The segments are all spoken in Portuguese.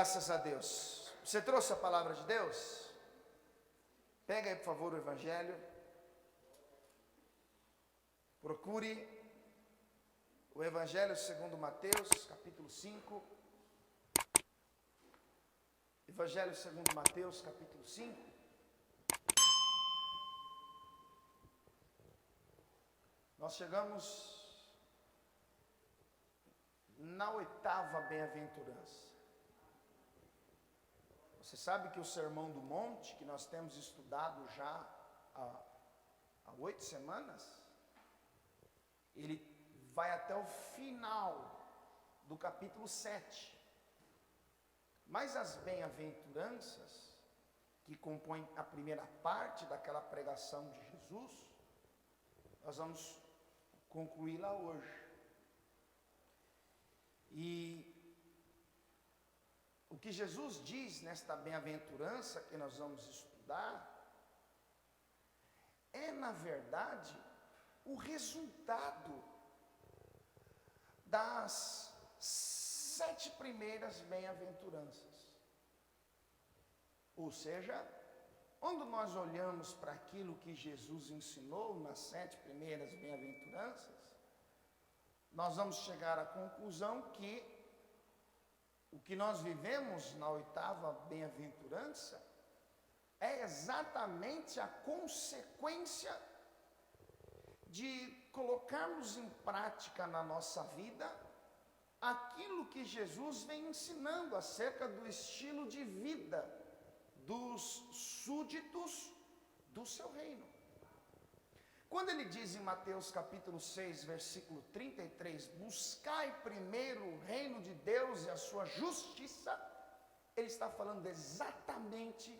Graças a Deus. Você trouxe a palavra de Deus? Pega aí, por favor, o Evangelho. Procure o Evangelho segundo Mateus, capítulo 5. Evangelho segundo Mateus, capítulo 5. Nós chegamos na oitava bem-aventurança. Você sabe que o Sermão do Monte, que nós temos estudado já há 8 semanas, ele vai até o final do capítulo 7. Mas as bem-aventuranças, que compõem a primeira parte daquela pregação de Jesus, nós vamos concluí-la hoje. E o que Jesus diz nesta bem-aventurança que nós vamos estudar, é na verdade o resultado das 7 primeiras bem-aventuranças. Ou seja, quando nós olhamos para aquilo que Jesus ensinou nas 7 primeiras bem-aventuranças, nós vamos chegar à conclusão que o que nós vivemos na oitava bem-aventurança é exatamente a consequência de colocarmos em prática na nossa vida aquilo que Jesus vem ensinando acerca do estilo de vida dos súditos do seu reino. Quando ele diz em Mateus capítulo 6, versículo 33, buscai primeiro o reino de Deus e a sua justiça, ele está falando exatamente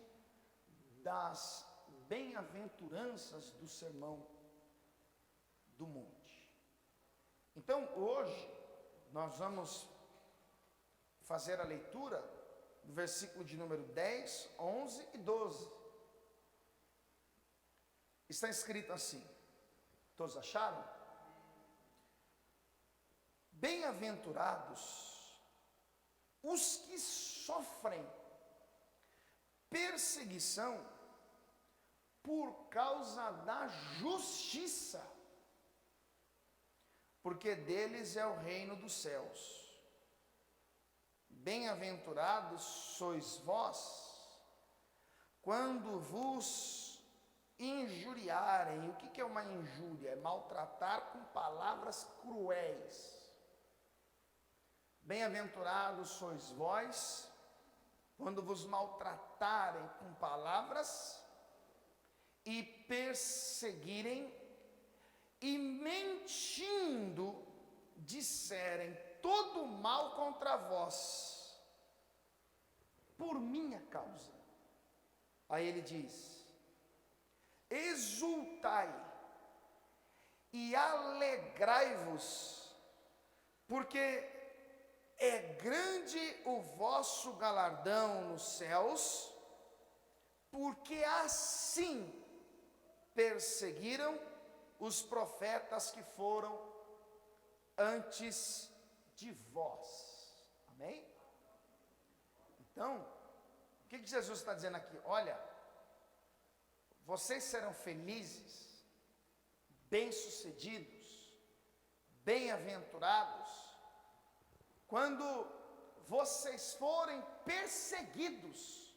das bem-aventuranças do Sermão do Monte. Então, hoje, nós vamos fazer a leitura do versículo de número 10, 11 e 12. Está escrito assim, todos acharam? Bem-aventurados os que sofrem perseguição por causa da justiça, porque deles é o reino dos céus. Bem-aventurados sois vós, quando vos injuriarem. O que é uma injúria? É maltratar com palavras cruéis. Bem-aventurados sois vós, quando vos maltratarem com palavras e perseguirem e mentindo disserem todo mal contra vós, por minha causa. Aí ele diz: exultai e alegrai-vos, porque é grande o vosso galardão nos céus, porque assim perseguiram os profetas que foram antes de vós. Amém? Então, o que Jesus está dizendo aqui? Olha, vocês serão felizes, bem-sucedidos, bem-aventurados, quando vocês forem perseguidos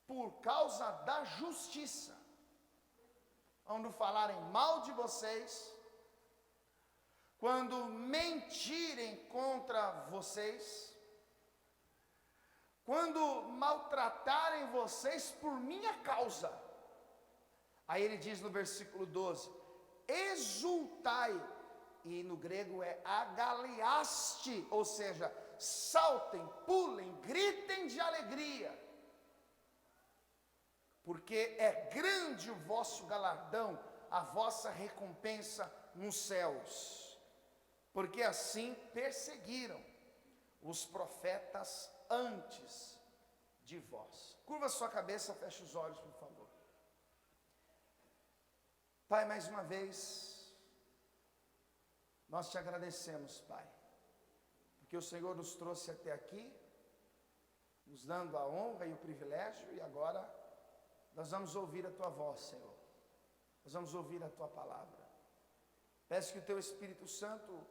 por causa da justiça. Quando falarem mal de vocês, quando mentirem contra vocês, quando maltratarem vocês por minha causa. Aí ele diz no versículo 12, exultai, e no grego é agaliaste, ou seja, saltem, pulem, gritem de alegria, porque é grande o vosso galardão, a vossa recompensa nos céus, porque assim perseguiram os profetas antes de vós. Curva sua cabeça, feche os olhos, por favor. Pai, mais uma vez, nós te agradecemos, Pai, porque o Senhor nos trouxe até aqui, nos dando a honra e o privilégio, e agora nós vamos ouvir a tua voz, Senhor. Nós vamos ouvir a tua palavra. Peço que o teu Espírito Santo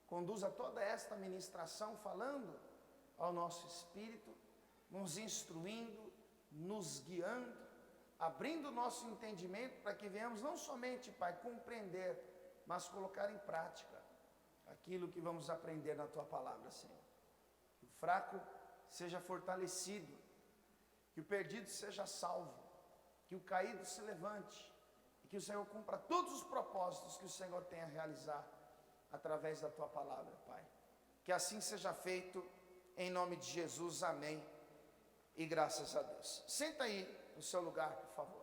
conduza toda esta ministração falando ao nosso espírito, nos instruindo, nos guiando, abrindo o nosso entendimento para que venhamos não somente, Pai, compreender, mas colocar em prática aquilo que vamos aprender na tua palavra, Senhor. Que o fraco seja fortalecido, que o perdido seja salvo, que o caído se levante, e que o Senhor cumpra todos os propósitos que o Senhor tem a realizar através da tua palavra, Pai. Que assim seja feito, em nome de Jesus, amém, e graças a Deus. Senta aí no seu lugar, por favor.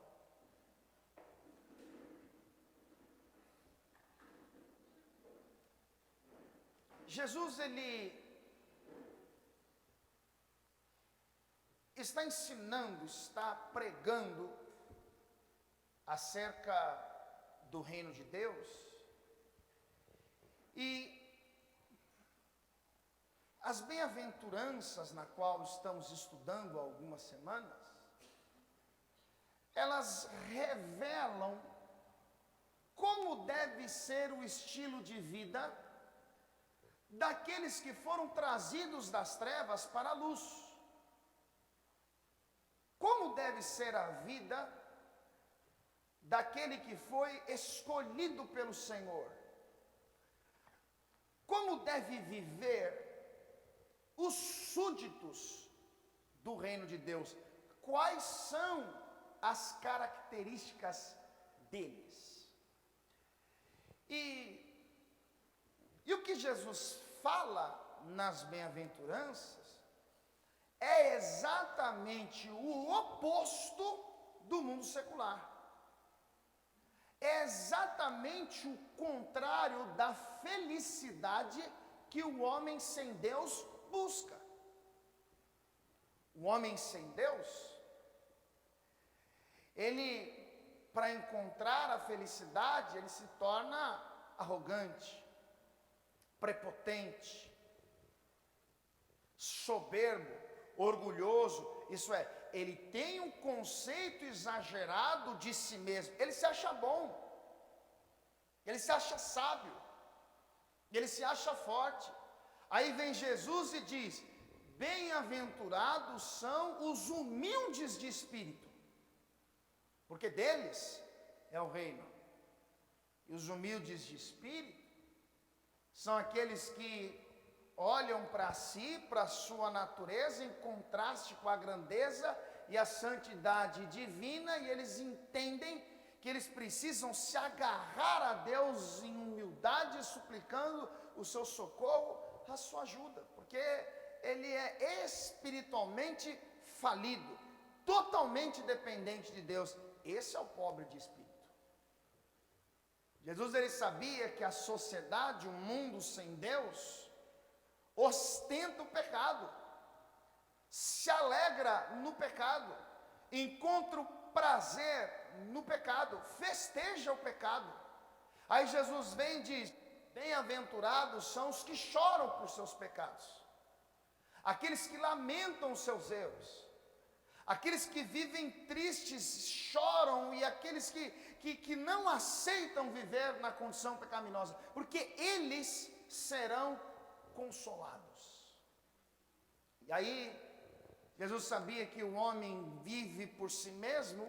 Jesus, ele está ensinando, está pregando acerca do reino de Deus, e as bem-aventuranças na qual estamos estudando há algumas semanas, elas revelam como deve ser o estilo de vida daqueles que foram trazidos das trevas para a luz. Como deve ser a vida daquele que foi escolhido pelo Senhor? Como deve viver os súditos do reino de Deus? Quais são as características deles? E o que Jesus fala nas bem-aventuranças é exatamente o oposto do mundo secular. É exatamente o contrário da felicidade que o homem sem Deus busca. O homem sem Deus, ele, para encontrar a felicidade, ele se torna arrogante, prepotente, soberbo, orgulhoso. Isso é, ele tem um conceito exagerado de si mesmo. Ele se acha bom, ele se acha sábio, ele se acha forte. Aí vem Jesus e diz: bem-aventurados são os humildes de espírito, porque deles é o reino. E os humildes de espírito são aqueles que olham para si, para a sua natureza, em contraste com a grandeza e a santidade divina, e eles entendem que eles precisam se agarrar a Deus em humildade, suplicando o seu socorro, a sua ajuda, porque ele é espiritualmente falido, totalmente dependente de Deus. Esse é o pobre de espírito. Jesus, ele sabia que a sociedade, o mundo sem Deus, ostenta o pecado, se alegra no pecado, encontra o prazer no pecado, festeja o pecado. Aí Jesus vem e diz: bem-aventurados são os que choram por seus pecados, aqueles que lamentam os seus erros, aqueles que vivem tristes, choram, e aqueles que não aceitam viver na condição pecaminosa, porque eles serão consolados. E aí, Jesus sabia que o homem vive por si mesmo,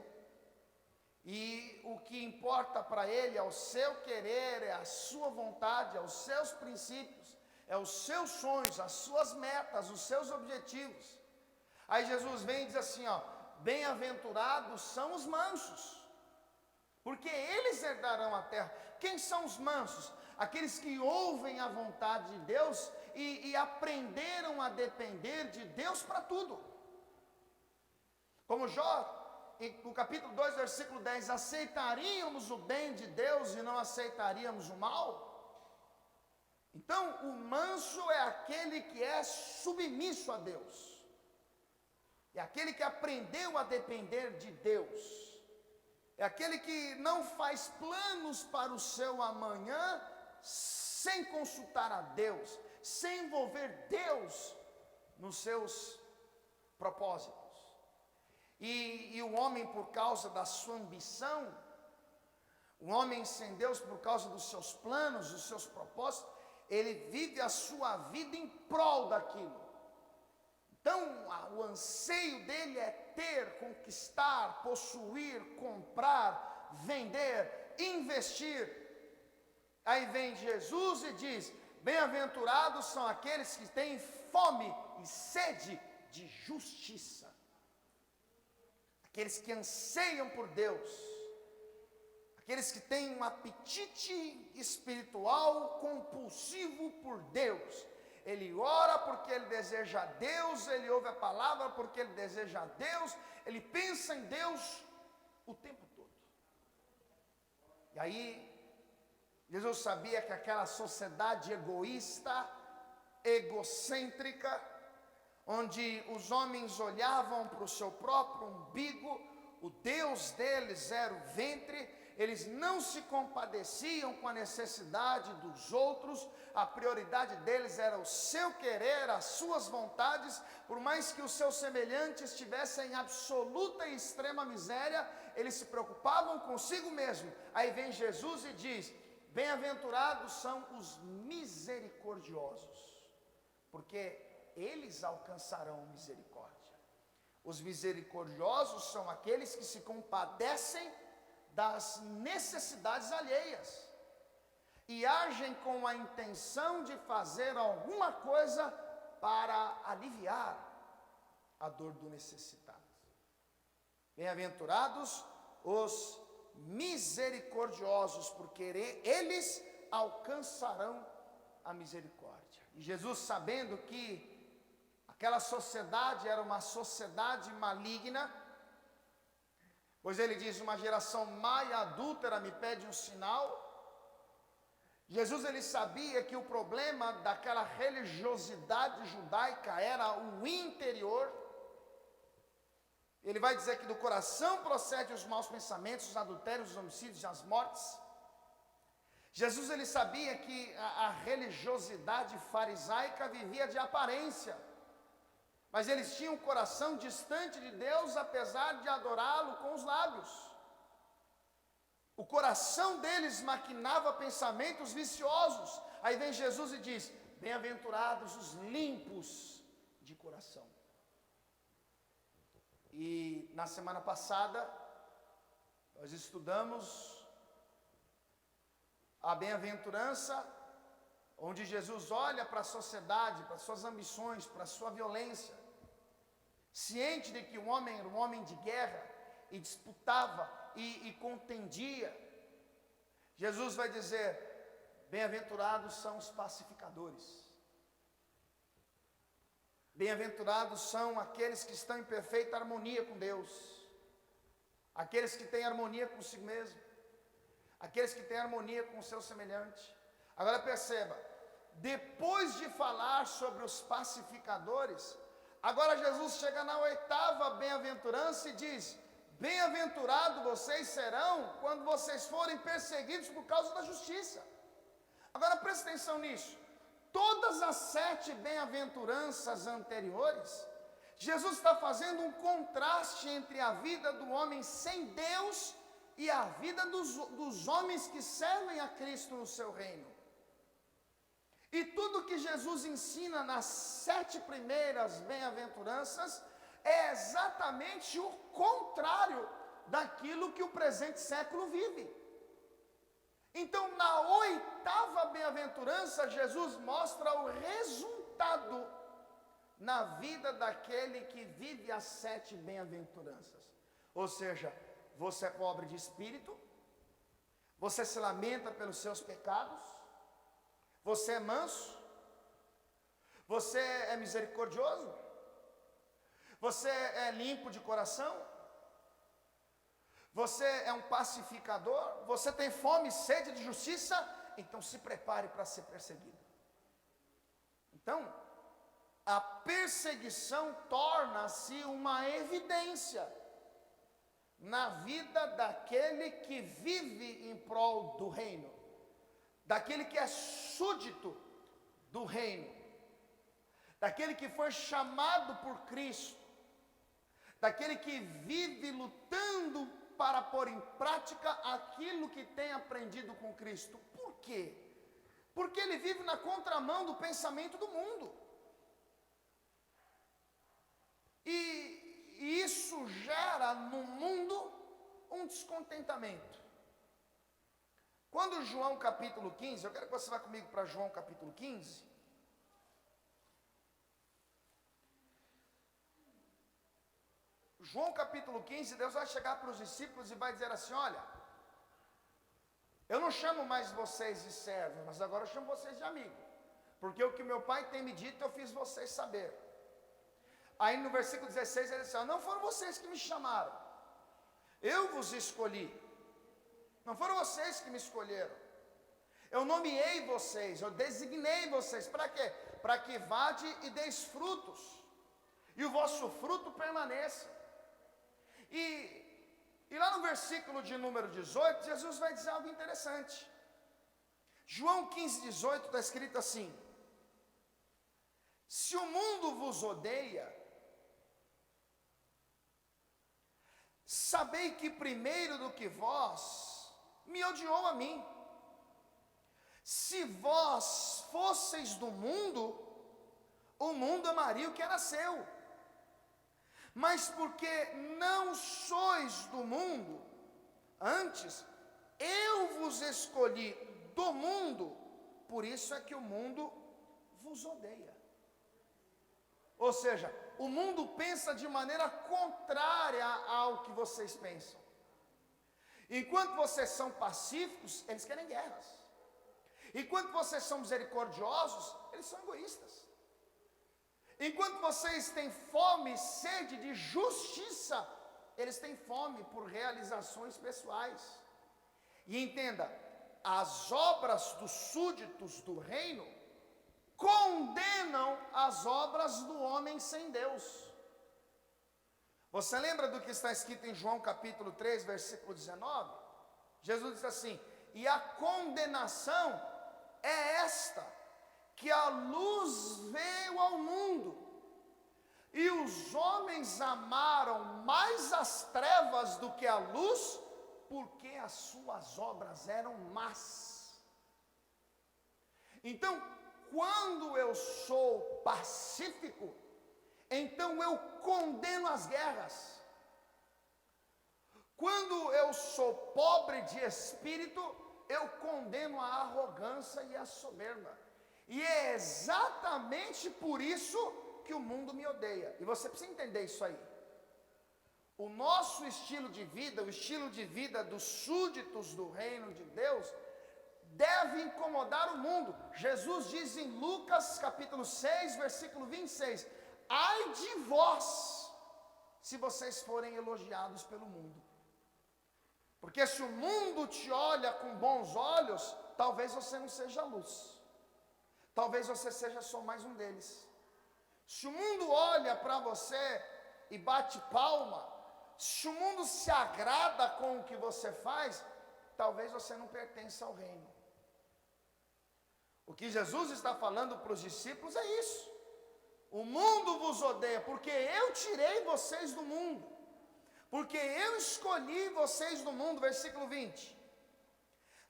e o que importa para ele é o seu querer, é a sua vontade, é os seus princípios, é os seus sonhos, as suas metas, os seus objetivos. Aí Jesus vem e diz assim, ó: bem-aventurados são os mansos, porque eles herdarão a terra. Quem são os mansos? Aqueles que ouvem a vontade de Deus e aprenderam a depender de Deus para tudo. Como Jó, no capítulo 2, versículo 10, aceitaríamos o bem de Deus e não aceitaríamos o mal? Então, o manso é aquele que é submisso a Deus, é aquele que aprendeu a depender de Deus, é aquele que não faz planos para o seu amanhã sem consultar a Deus, sem envolver Deus nos seus propósitos. E o homem, por causa da sua ambição, o homem sem Deus, por causa dos seus planos, dos seus propósitos, ele vive a sua vida em prol daquilo. Então, o anseio dele é ter, conquistar, possuir, comprar, vender, investir. Aí vem Jesus e diz: bem-aventurados são aqueles que têm fome e sede de justiça. Aqueles que anseiam por Deus. Aqueles que têm um apetite espiritual compulsivo por Deus. Ele ora porque ele deseja a Deus, ele ouve a palavra porque ele deseja a Deus, ele pensa em Deus o tempo todo. E aí, Jesus sabia que aquela sociedade egoísta, egocêntrica, onde os homens olhavam para o seu próprio umbigo, o Deus deles era o ventre, eles não se compadeciam com a necessidade dos outros, a prioridade deles era o seu querer, as suas vontades, por mais que os seus semelhantes estivessem em absoluta e extrema miséria, eles se preocupavam consigo mesmo. Aí vem Jesus e diz: bem-aventurados são os misericordiosos, porque eles alcançarão misericórdia. Os misericordiosos são aqueles que se compadecem das necessidades alheias e agem com a intenção de fazer alguma coisa para aliviar a dor do necessitado. Bem-aventurados os misericordiosos, porque eles alcançarão a misericórdia. E Jesus, sabendo que aquela sociedade era uma sociedade maligna, pois ele diz: uma geração má e adúltera me pede um sinal. Jesus, ele sabia que o problema daquela religiosidade judaica era o interior. Ele vai dizer que do coração procedem os maus pensamentos, os adultérios, os homicídios e as mortes. Jesus, ele sabia que a religiosidade farisaica vivia de aparência, mas eles tinham um coração distante de Deus, apesar de adorá-lo com os lábios. O coração deles maquinava pensamentos viciosos. Aí vem Jesus e diz: bem-aventurados os limpos de coração. E na semana passada, nós estudamos a bem-aventurança, onde Jesus olha para a sociedade, para suas ambições, para a sua violência, ciente de que o homem era um homem de guerra, e disputava, e contendia. Jesus vai dizer: bem-aventurados são os pacificadores. Bem-aventurados são aqueles que estão em perfeita harmonia com Deus, aqueles que têm harmonia consigo mesmo, aqueles que têm harmonia com o seu semelhante. Agora perceba, depois de falar sobre os pacificadores, agora Jesus chega na oitava bem-aventurança e diz: bem-aventurado vocês serão quando vocês forem perseguidos por causa da justiça. Agora preste atenção nisso. Todas as 7 bem-aventuranças anteriores, Jesus está fazendo um contraste entre a vida do homem sem Deus e a vida dos homens que servem a Cristo no seu reino. E tudo que Jesus ensina nas 7 primeiras bem-aventuranças é exatamente o contrário daquilo que o presente século vive. Então, na oitava bem-aventurança, Jesus mostra o resultado na vida daquele que vive as 7 bem-aventuranças. Ou seja, você é pobre de espírito, você se lamenta pelos seus pecados, você é manso, você é misericordioso, você é limpo de coração, você é um pacificador, você tem fome e sede de justiça, então se prepare para ser perseguido. Então, a perseguição torna-se uma evidência na vida daquele que vive em prol do reino, daquele que é súdito do reino, daquele que foi chamado por Cristo, daquele que vive lutando para pôr em prática aquilo que tem aprendido com Cristo. Por quê? Porque ele vive na contramão do pensamento do mundo. E isso gera no mundo um descontentamento. Quando João capítulo 15, eu quero que você vá comigo para João capítulo 15. João capítulo 15, Deus vai chegar para os discípulos e vai dizer assim: olha, eu não chamo mais vocês de servos, mas agora eu chamo vocês de amigo, porque o que meu pai tem me dito eu fiz vocês saber. Aí no versículo 16 ele diz assim: não foram vocês que me chamaram, eu vos escolhi, não foram vocês que me escolheram, eu nomeei vocês, eu designei vocês, para quê? Para que vade e deis frutos, e o vosso fruto permaneça. E lá no versículo de número 18, Jesus vai dizer algo interessante. João 15, 18 está escrito assim: se o mundo vos odeia, sabei que primeiro do que vós, me odiou a mim. Se vós fosseis do mundo, o mundo amaria o que era seu. Mas porque não sois do mundo, antes eu vos escolhi do mundo, por isso é que o mundo vos odeia. Ou seja, o mundo pensa de maneira contrária ao que vocês pensam. Enquanto vocês são pacíficos, eles querem guerras. Enquanto vocês são misericordiosos, eles são egoístas. Enquanto vocês têm fome e sede de justiça, eles têm fome por realizações pessoais. E entenda, as obras dos súditos do reino condenam as obras do homem sem Deus. Você lembra do que está escrito em João capítulo 3, versículo 19? Jesus diz assim: e a condenação é esta, que a luz veio ao mundo, e os homens amaram mais as trevas do que a luz, porque as suas obras eram más. Então, quando eu sou pacífico, então eu condeno as guerras. Quando eu sou pobre de espírito, eu condeno a arrogância e a soberba. E é exatamente por isso que o mundo me odeia. E você precisa entender isso aí. O nosso estilo de vida, o estilo de vida dos súditos do reino de Deus, deve incomodar o mundo. Jesus diz em Lucas capítulo 6, versículo 26: ai de vós, se vocês forem elogiados pelo mundo. Porque se o mundo te olha com bons olhos, talvez você não seja luz. Talvez você seja só mais um deles. Se o mundo olha para você e bate palma, se o mundo se agrada com o que você faz, talvez você não pertença ao reino. O que Jesus está falando para os discípulos é isso. O mundo vos odeia, porque eu tirei vocês do mundo. Porque eu escolhi vocês do mundo, versículo 20.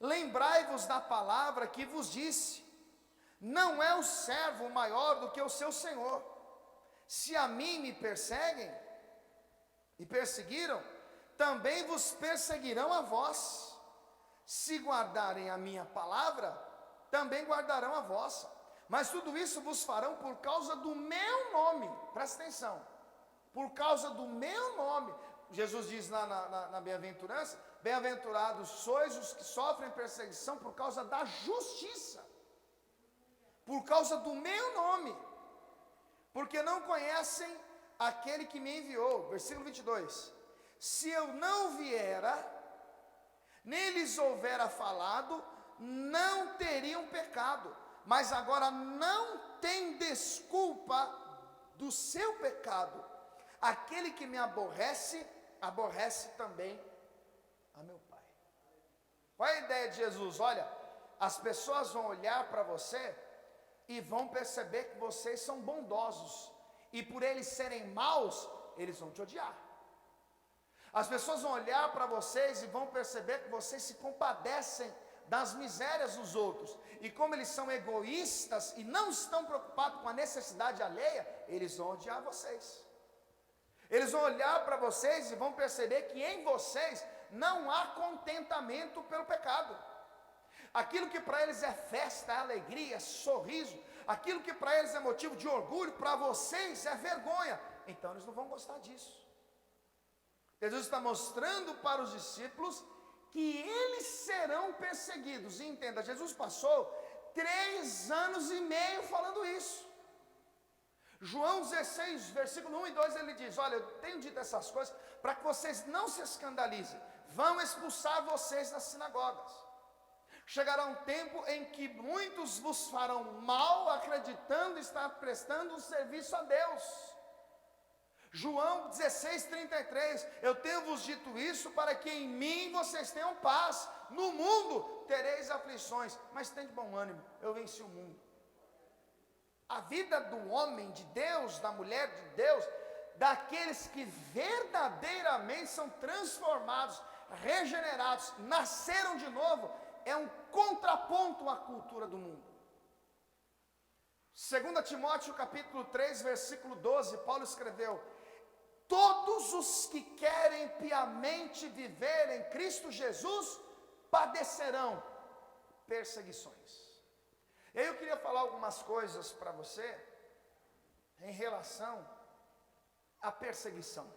Lembrai-vos da palavra que vos disse: não é o servo maior do que o seu senhor. Se a mim me perseguem e perseguiram, também vos perseguirão a vós. Se guardarem a minha palavra, também guardarão a vossa. Mas tudo isso vos farão por causa do meu nome. Presta atenção. Por causa do meu nome. Jesus diz lá na bem-aventurança: bem-aventurados sois os que sofrem perseguição por causa da justiça. Por causa do meu nome. Porque não conhecem aquele que me enviou. Versículo 22. Se eu não viera, nem lhes houvera falado, não teriam pecado. Mas agora não tem desculpa do seu pecado. Aquele que me aborrece, aborrece também a meu Pai. Qual é a ideia de Jesus? Olha, as pessoas vão olhar para você e vão perceber que vocês são bondosos. E por eles serem maus, eles vão te odiar. As pessoas vão olhar para vocês e vão perceber que vocês se compadecem das misérias dos outros. E como eles são egoístas e não estão preocupados com a necessidade alheia, eles vão odiar vocês. Eles vão olhar para vocês e vão perceber que em vocês não há contentamento pelo pecado. Aquilo que para eles é festa, é alegria, é sorriso, aquilo que para eles é motivo de orgulho, para vocês é vergonha. Então eles não vão gostar disso. Jesus está mostrando para os discípulos que eles serão perseguidos. E entenda, Jesus passou 3 anos e meio falando isso. João 16, versículo 1 e 2, ele diz: olha, eu tenho dito essas coisas para que vocês não se escandalizem. Vão expulsar vocês das sinagogas. Chegará um tempo em que muitos vos farão mal, acreditando estar prestando um serviço a Deus. João 16, 33, eu tenho vos dito isso para que em mim vocês tenham paz. No mundo tereis aflições, mas tem de bom ânimo, eu venci o mundo. A vida do homem de Deus, da mulher de Deus, daqueles que verdadeiramente são transformados, regenerados, nasceram de novo, é um contraponto à cultura do mundo. 2 Timóteo capítulo 3, versículo 12, Paulo escreveu: todos os que querem piamente viver em Cristo Jesus padecerão perseguições. E aí eu queria falar algumas coisas para você em relação à perseguição.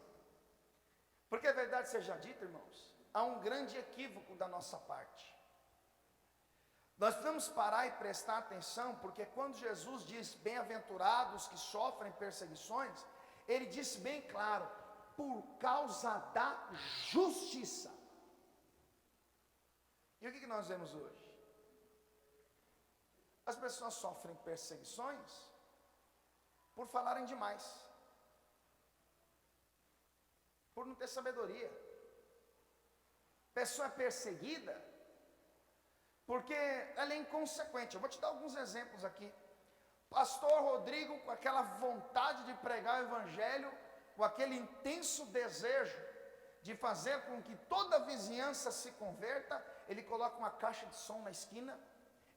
Porque é verdade seja dita, irmãos, há um grande equívoco da nossa parte. Nós precisamos parar e prestar atenção, porque quando Jesus diz bem-aventurados que sofrem perseguições, ele disse bem claro: por causa da justiça. E o que nós vemos hoje? As pessoas sofrem perseguições por falarem demais, por não ter sabedoria. Pessoa é perseguida porque ela é inconsequente. Eu vou te dar alguns exemplos aqui. Pastor Rodrigo, com aquela vontade de pregar o evangelho, com aquele intenso desejo de fazer com que toda a vizinhança se converta, ele coloca uma caixa de som na esquina,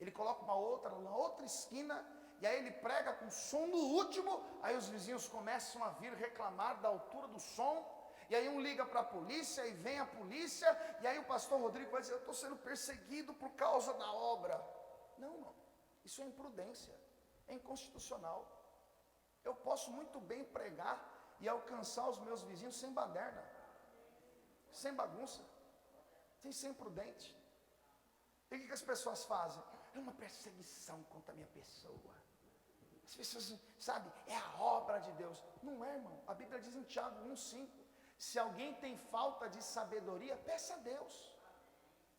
ele coloca uma outra na outra esquina, e aí ele prega com som no último, aí os vizinhos começam a vir reclamar da altura do som, e aí um liga para a polícia, e vem a polícia, e aí o pastor Rodrigo vai dizer: eu estou sendo perseguido por causa da obra. Não, não, isso é imprudência, é inconstitucional. Eu posso muito bem pregar e alcançar os meus vizinhos sem baderna, sem bagunça, sem ser imprudente. E o que as pessoas fazem? É uma perseguição contra a minha pessoa. As pessoas, sabe, é a obra de Deus. Não é, irmão. A Bíblia diz em Tiago 1,5: se alguém tem falta de sabedoria, peça a Deus.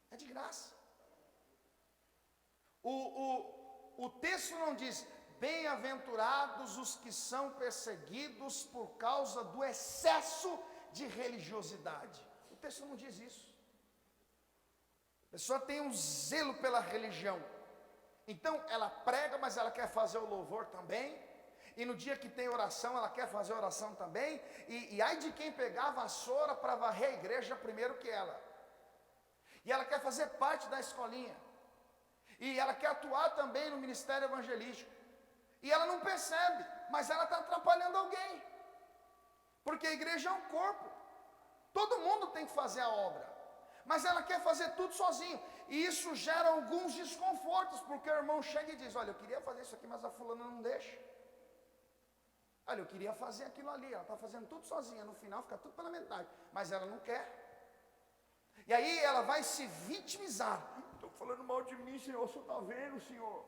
É de graça. O texto não diz: bem-aventurados os que são perseguidos por causa do excesso de religiosidade. O texto não diz isso. A pessoa tem um zelo pela religião, então ela prega, mas ela quer fazer o louvor também, e no dia que tem oração, ela quer fazer oração também, e ai de quem pegar a vassoura para varrer a igreja primeiro que ela, e ela quer fazer parte da escolinha, e ela quer atuar também no ministério evangelístico, e ela não percebe, mas ela está atrapalhando alguém, porque a igreja é um corpo, todo mundo tem que fazer a obra, mas ela quer fazer tudo sozinho, e isso gera alguns desconfortos, porque o irmão chega e diz: olha, eu queria fazer isso aqui, mas a fulana não deixa. Olha, eu queria fazer aquilo ali, ela está fazendo tudo sozinha, no final fica tudo pela metade, mas ela não quer. E aí ela vai se vitimizar: estou falando mal de mim, Senhor, o Senhor está vendo, Senhor?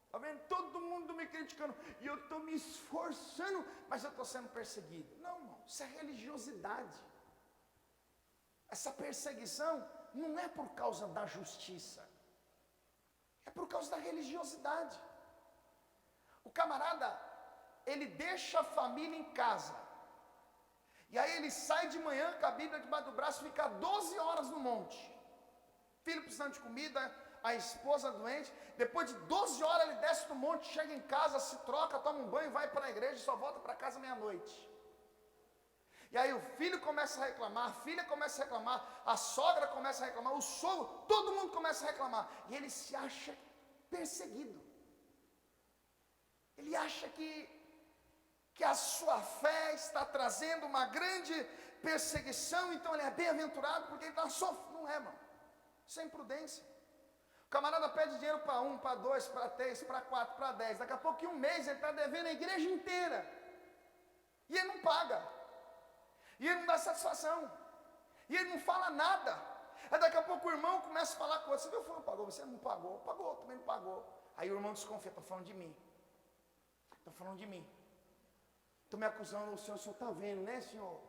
Está vendo todo mundo me criticando, e eu estou me esforçando, mas eu estou sendo perseguido. Não, irmão, isso é religiosidade. Essa perseguição não é por causa da justiça, é por causa da religiosidade. O camarada, ele deixa a família em casa, e aí ele sai de manhã com a Bíblia debaixo do braço, fica 12 horas no monte, filho precisando de comida, a esposa doente, depois de 12 horas ele desce do monte, chega em casa, se troca, toma um banho, vai para a igreja e só volta para casa meia-noite. E aí o filho começa a reclamar, a filha começa a reclamar, a sogra começa a reclamar, o sogro, todo mundo começa a reclamar. E ele se acha perseguido. Ele acha que a sua fé está trazendo uma grande perseguição, então ele é bem-aventurado porque ele está sofrendo. Não é, irmão. Isso é imprudência. O camarada pede dinheiro para 1, para 2, para 3, para 4, para 10. Daqui a pouco, em um mês, ele está devendo a igreja inteira. E ele não paga. E ele não dá satisfação. E ele não fala nada. Aí daqui a pouco o irmão começa a falar com o outro. Você viu, fulano pagou? Você não pagou? Pagou, também não pagou. Aí o irmão desconfia, está falando de mim. Está falando de mim. Estou me acusando, o senhor está vendo, né, senhor?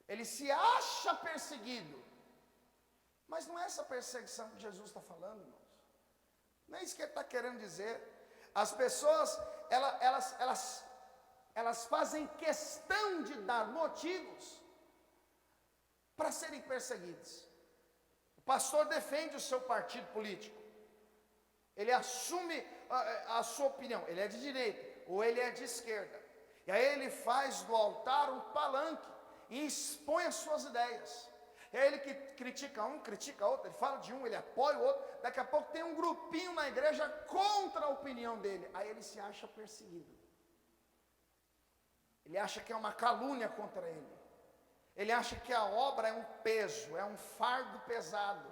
Ele se acha perseguido. Mas não é essa perseguição que Jesus está falando, irmãos. Não é isso que ele está querendo dizer. As pessoas, elas fazem questão de dar motivos para serem perseguidas. O pastor defende o seu partido político. Ele assume a sua opinião. Ele é de direita ou ele é de esquerda. E aí ele faz do altar um palanque e expõe as suas ideias. É ele que critica um, critica outro, ele fala de um, ele apoia o outro. Daqui a pouco tem um grupinho na igreja contra a opinião dele. Aí ele se acha perseguido. Ele acha que é uma calúnia contra ele. Ele acha que a obra é um peso, é um fardo pesado.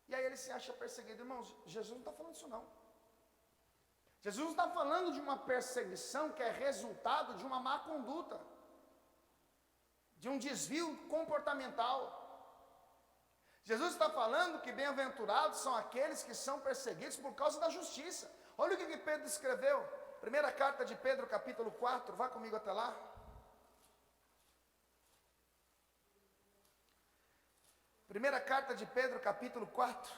E aí ele se acha perseguido. Irmãos, Jesus não está falando isso não. Jesus não está falando de uma perseguição que é resultado de uma má conduta, de um desvio comportamental. Jesus está falando que bem-aventurados são aqueles que são perseguidos por causa da justiça. Olha o que Pedro escreveu. Primeira carta de Pedro, capítulo 4, vá comigo até lá. Primeira carta de Pedro, capítulo 4.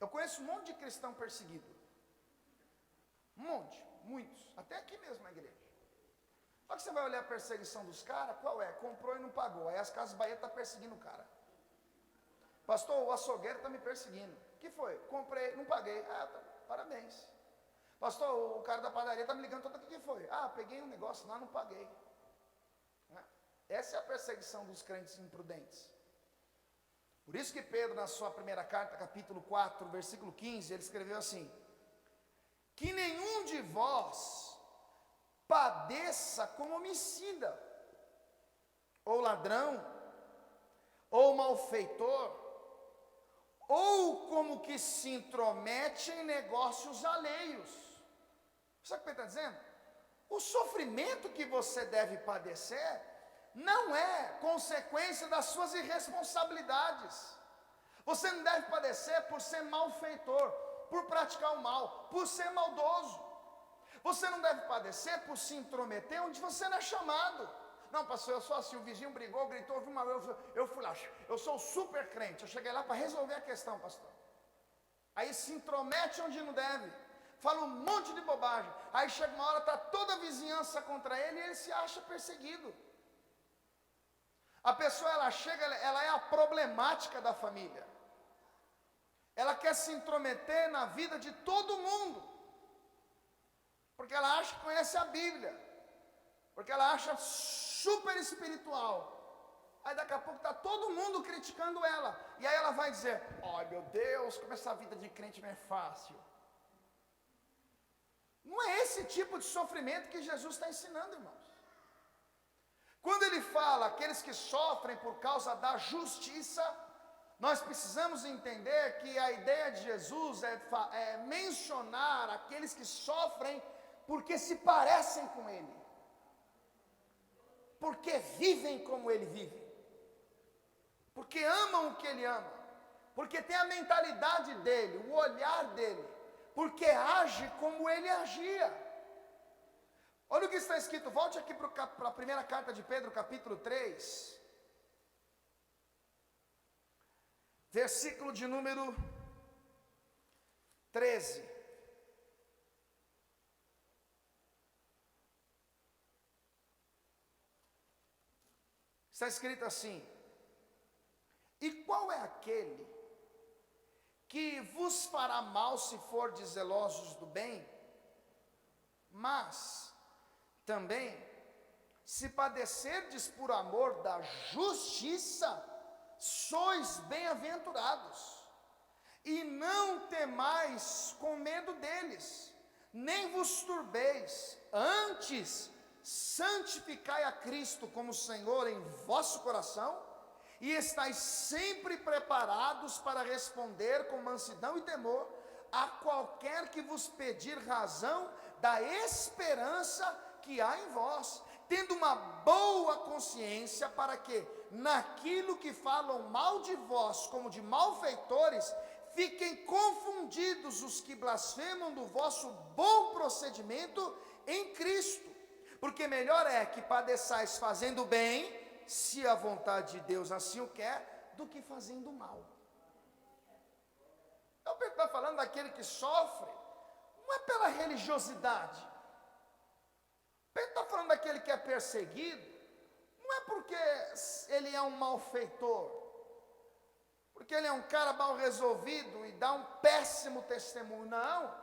Eu conheço um monte de cristão perseguido. Um monte, muitos, até aqui mesmo na igreja. Só que você vai olhar a perseguição dos caras, qual é? Comprou e não pagou. Aí as Casas Bahia estão perseguindo o cara. Pastor, o açougueiro está me perseguindo. O que foi? Comprei, não paguei. Ah, tá, parabéns. Pastor, o cara da padaria está me ligando todo. O que foi? Ah, peguei um negócio lá, não paguei. Essa é a perseguição dos crentes imprudentes. Por isso que Pedro, na sua primeira carta, capítulo 4, versículo 15, ele escreveu assim: que nenhum de vós padeça como homicida, ou ladrão, ou malfeitor, ou como que se intromete em negócios alheios. Sabe o que ele está dizendo? O sofrimento que você deve padecer não é consequência das suas irresponsabilidades. Você não deve padecer por ser malfeitor, por praticar o mal, por ser maldoso. Você não deve padecer por se intrometer onde você não é chamado. Não, pastor, eu sou assim, o vizinho brigou, gritou, eu fui lá, eu sou super crente, eu cheguei lá para resolver a questão, pastor. Aí se intromete onde não deve, fala um monte de bobagem, aí chega uma hora, está toda a vizinhança contra ele e ele se acha perseguido. A pessoa, ela chega, ela é a problemática da família. Ela quer se intrometer na vida de todo mundo, porque ela acha que conhece a Bíblia, porque ela acha super espiritual. Aí daqui a pouco está todo mundo criticando ela, e aí ela vai dizer: ai meu Deus, como essa vida de crente não é fácil. Não é esse tipo de sofrimento que Jesus está ensinando, irmãos. Quando ele fala aqueles que sofrem por causa da justiça, nós precisamos entender que a ideia de Jesus é mencionar aqueles que sofrem porque se parecem com ele, porque vivem como ele vive, porque amam o que ele ama, porque tem a mentalidade dele, o olhar dele, porque age como ele agia. Olha o que está escrito, volte aqui para a primeira carta de Pedro, capítulo 3, versículo de número 13. Está escrito assim: e qual é aquele que vos fará mal se fordes zelosos do bem? Mas também Se padecerdes por amor da justiça, sois bem-aventurados. E não temais com medo deles, nem vos turbeis, antes santificai a Cristo como Senhor em vosso coração, e estáis sempre preparados para responder com mansidão e temor a qualquer que vos pedir razão da esperança que há em vós, tendo uma boa consciência, para que, naquilo que falam mal de vós como de malfeitores, fiquem confundidos os que blasfemam do vosso bom procedimento em Cristo. Porque melhor é que padeçais fazendo bem, se a vontade de Deus assim o quer, do que fazendo mal. Então Pedro está falando daquele que sofre, não é pela religiosidade. Pedro está falando daquele que é perseguido, não é porque ele é um malfeitor, porque ele é um cara mal resolvido e dá um péssimo testemunho, não.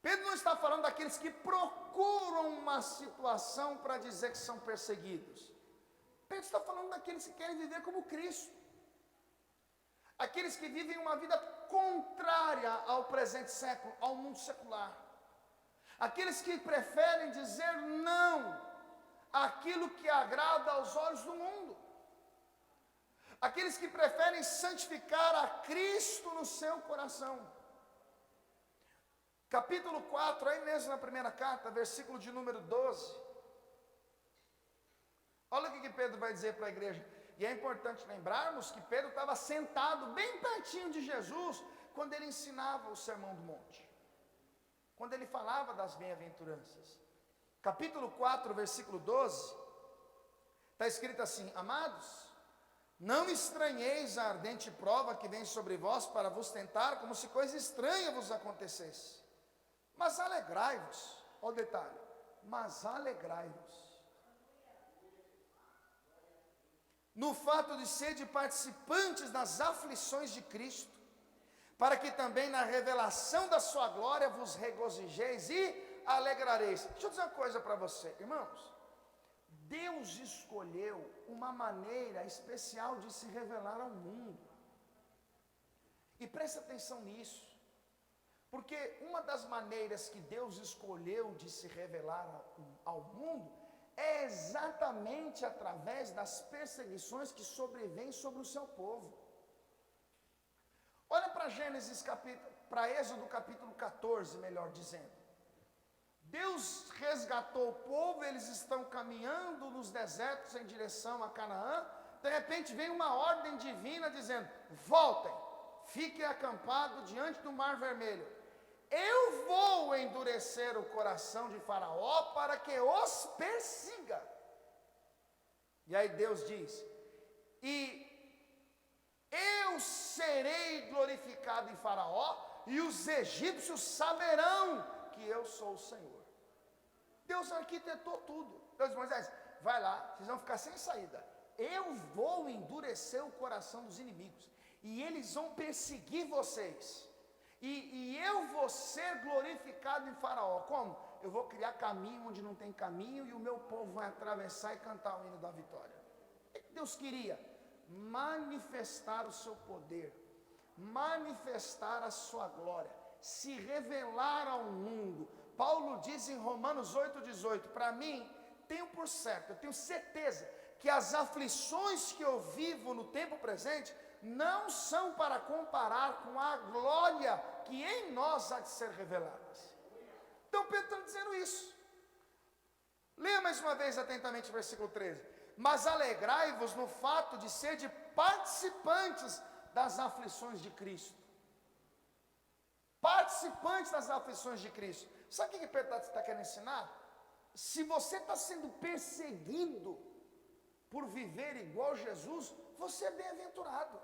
Pedro não está falando daqueles que procuram uma situação para dizer que são perseguidos. Pedro está falando daqueles que querem viver como Cristo. Aqueles que vivem uma vida contrária ao presente século, ao mundo secular. Aqueles que preferem dizer não àquilo que agrada aos olhos do mundo. Aqueles que preferem santificar a Cristo no seu coração. Capítulo 4, aí mesmo na primeira carta, versículo de número 12. Olha o que Pedro vai dizer para a igreja. E é importante lembrarmos que Pedro estava sentado bem pertinho de Jesus, quando ele ensinava o Sermão do Monte. Quando ele falava das bem-aventuranças. Capítulo 4, versículo 12. Está escrito assim: amados, não estranheis a ardente prova que vem sobre vós para vos tentar, como se coisa estranha vos acontecesse. Mas alegrai-vos, olha o detalhe, mas alegrai-vos no fato de serdes participantes das aflições de Cristo, para que também na revelação da sua glória vos regozijeis e alegrareis. Deixa eu dizer uma coisa para você, irmãos. Deus escolheu uma maneira especial de se revelar ao mundo. E preste atenção nisso. Porque uma das maneiras que Deus escolheu de se revelar ao mundo é exatamente através das perseguições que sobrevêm sobre o seu povo. Olha para para Êxodo capítulo 14, melhor dizendo. Deus resgatou o povo, eles estão caminhando nos desertos em direção a Canaã. De repente vem uma ordem divina dizendo: voltem, fiquem acampados diante do Mar Vermelho. Eu vou endurecer o coração de Faraó para que os persiga. E aí Deus diz: e eu serei glorificado em Faraó, e os egípcios saberão que eu sou o Senhor. Deus arquitetou tudo. Deus disse: Moisés, vai lá, vocês vão ficar sem saída. Eu vou endurecer o coração dos inimigos, e eles vão perseguir vocês. E eu vou ser glorificado em Faraó. Como? Eu vou criar caminho onde não tem caminho, e o meu povo vai atravessar e cantar o hino da vitória. O que Deus queria? Manifestar o seu poder, manifestar a sua glória, se revelar ao mundo. Paulo diz em Romanos 8,18, para mim, tenho por certo, eu tenho certeza, que as aflições que eu vivo no tempo presente, não são para comparar com a glória que em nós há de ser reveladas. Então Pedro está dizendo isso. Leia mais uma vez atentamente o versículo 13. Mas alegrai-vos no fato de serdes participantes das aflições de Cristo. Participantes das aflições de Cristo. Sabe o que Pedro está querendo ensinar? Se você está sendo perseguido por viver igual Jesus, você é bem-aventurado.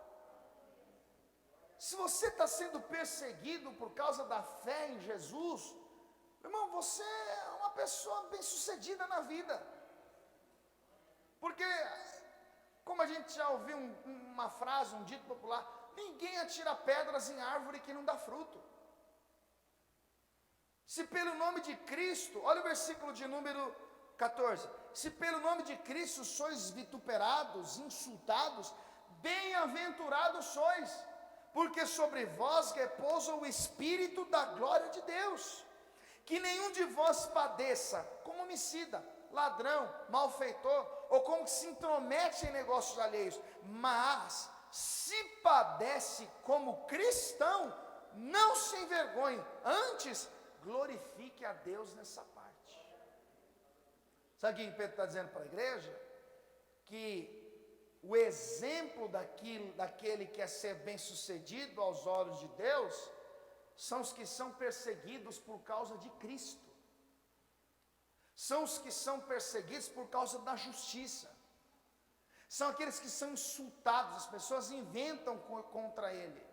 Se você está sendo perseguido por causa da fé em Jesus, irmão, você é uma pessoa bem-sucedida na vida. Porque, como a gente já ouviu uma frase, um dito popular, ninguém atira pedras em árvore que não dá fruto. Se pelo nome de Cristo, olha o versículo de número 14. Se pelo nome de Cristo sois vituperados, insultados, bem-aventurados sois, porque sobre vós repousa o Espírito da glória de Deus. Que nenhum de vós padeça como homicida, ladrão, malfeitor, ou como que se intromete em negócios alheios, mas se padece como cristão, não se envergonhe, antes glorifique a Deus nessa parte. Sabe o que Pedro está dizendo para a igreja? Que o exemplo daquele que é ser bem sucedido aos olhos de Deus, são os que são perseguidos por causa de Cristo. São os que são perseguidos por causa da justiça. São aqueles que são insultados, as pessoas inventam contra ele.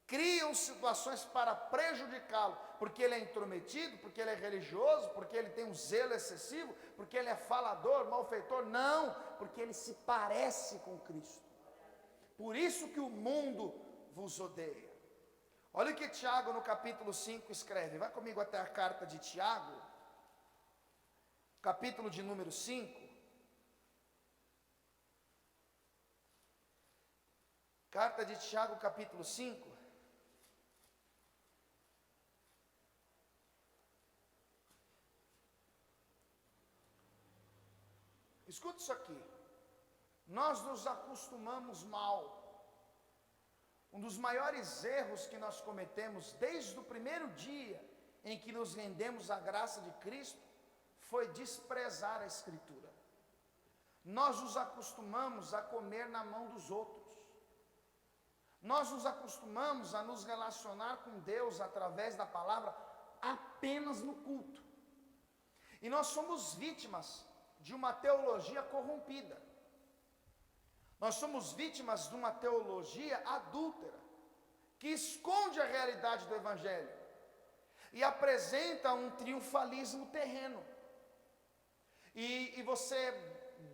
Criam situações para prejudicá-lo, porque ele é intrometido, porque ele é religioso, porque ele tem um zelo excessivo, porque ele é falador, malfeitor. Não, porque ele se parece com Cristo. Por isso que o mundo vos odeia. Olha o que Tiago no capítulo 5 escreve. Vai comigo até a carta de Tiago, capítulo de número 5. Carta de Tiago, capítulo 5. Escuta isso aqui. Nós nos acostumamos mal. Um dos maiores erros que nós cometemos desde o primeiro dia em que nos rendemos à graça de Cristo foi desprezar a Escritura. Nós nos acostumamos a comer na mão dos outros. Nós nos acostumamos a nos relacionar com Deus através da palavra apenas no culto. E nós somos vítimas de uma teologia corrompida. Nós somos vítimas de uma teologia adúltera, que esconde a realidade do Evangelho e apresenta um triunfalismo terreno. E você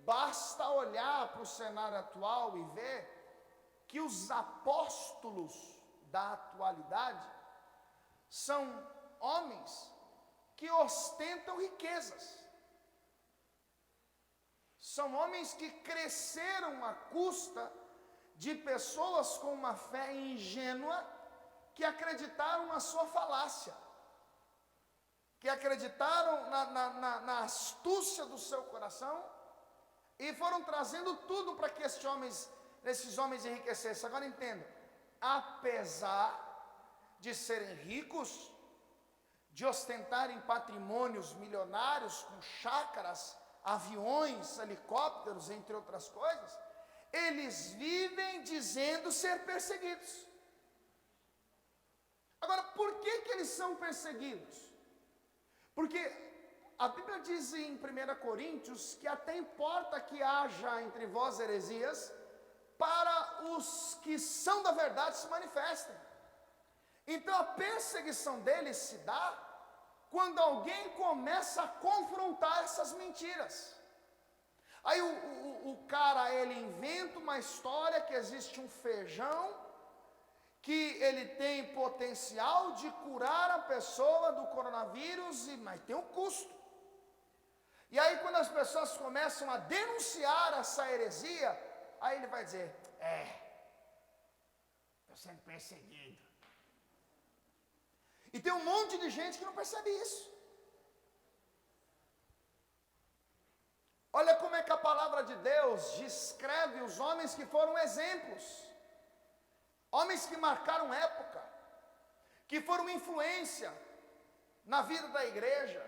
basta olhar para o cenário atual e ver que os apóstolos da atualidade são homens que ostentam riquezas. São homens que cresceram à custa de pessoas com uma fé ingênua, que acreditaram na sua falácia, que acreditaram na astúcia do seu coração, e foram trazendo tudo para que esses homens enriquecessem. Agora entenda, apesar de serem ricos, de ostentarem patrimônios milionários, com chácaras, aviões, helicópteros, entre outras coisas, eles vivem dizendo ser perseguidos. Agora, por que eles são perseguidos? Porque a Bíblia diz em 1 Coríntios que até importa que haja entre vós heresias, para os que são da verdade se manifestem. Então a perseguição deles se dá quando alguém começa a confrontar essas mentiras. Aí o cara, ele inventa uma história que existe um feijão, que ele tem potencial de curar a pessoa do coronavírus, mas tem um custo. E aí quando as pessoas começam a denunciar essa heresia, aí ele vai dizer, estou sendo perseguido. E tem um monte de gente que não percebe isso. Olha como é que a palavra de Deus descreve os homens que foram exemplos. Homens que marcaram época, que foram influência na vida da igreja.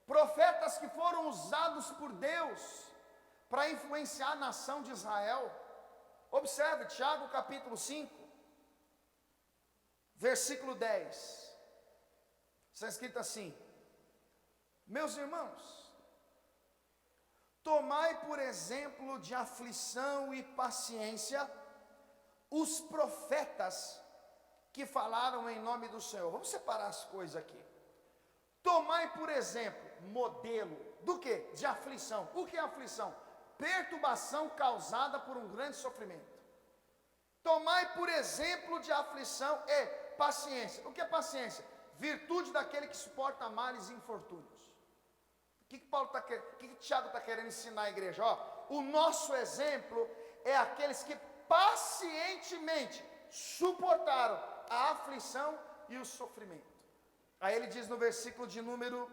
Profetas que foram usados por Deus para influenciar a nação de Israel. Observe, Tiago capítulo 5, versículo 10. Está escrito assim: meus irmãos, tomai por exemplo de aflição e paciência os profetas que falaram em nome do Senhor. Vamos separar as coisas aqui. Tomai por exemplo, modelo, do que? De aflição. O que é aflição? Perturbação causada por um grande sofrimento. Tomai por exemplo de aflição e paciência. O que é paciência? Virtude daquele que suporta males e infortúnios. O que Tiago está querendo ensinar à igreja? O nosso exemplo é aqueles que pacientemente suportaram a aflição e o sofrimento. Aí ele diz no versículo de número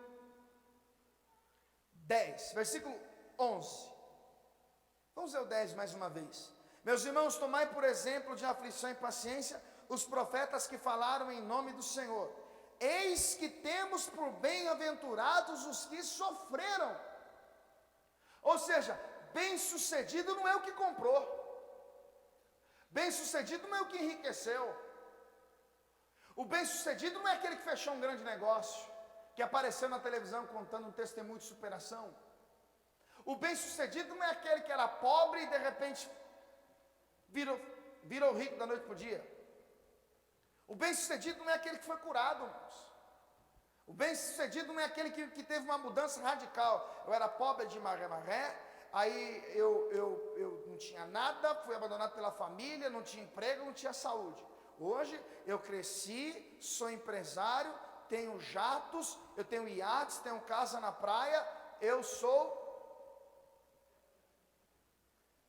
10, versículo 11. Vamos ler o 10 mais uma vez. Meus irmãos, tomai por exemplo de aflição e paciência os profetas que falaram em nome do Senhor. Eis que temos por bem-aventurados os que sofreram. Ou seja, bem-sucedido não é o que comprou. Bem-sucedido não é o que enriqueceu. O bem-sucedido não é aquele que fechou um grande negócio, que apareceu na televisão contando um testemunho de superação. O bem-sucedido não é aquele que era pobre e de repente virou rico da noite para o dia. O bem-sucedido não é aquele que foi curado, irmãos. O bem-sucedido não é aquele que teve uma mudança radical. Eu era pobre de maré, aí eu não tinha nada, fui abandonado pela família, não tinha emprego, não tinha saúde. Hoje eu cresci, sou empresário, tenho jatos, eu tenho iates, tenho casa na praia, eu sou...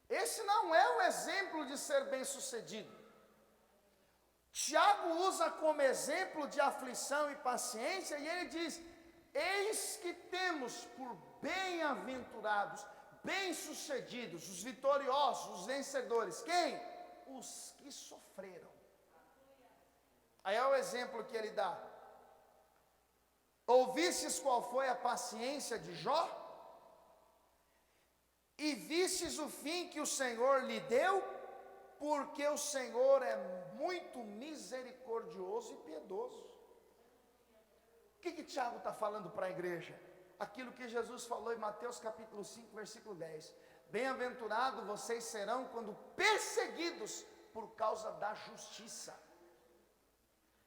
Esse não é o exemplo de ser bem-sucedido. Tiago usa como exemplo de aflição e paciência, e ele diz: eis que temos por bem-aventurados, bem-sucedidos, os vitoriosos, os vencedores. Quem? Os que sofreram. Aí é o exemplo que ele dá. Ouvistes qual foi a paciência de Jó? E vistes o fim que o Senhor lhe deu? Porque o Senhor é muito misericordioso e piedoso. O que Tiago está falando para a igreja? Aquilo que Jesus falou em Mateus capítulo 5, versículo 10. Bem-aventurado vocês serão quando perseguidos por causa da justiça.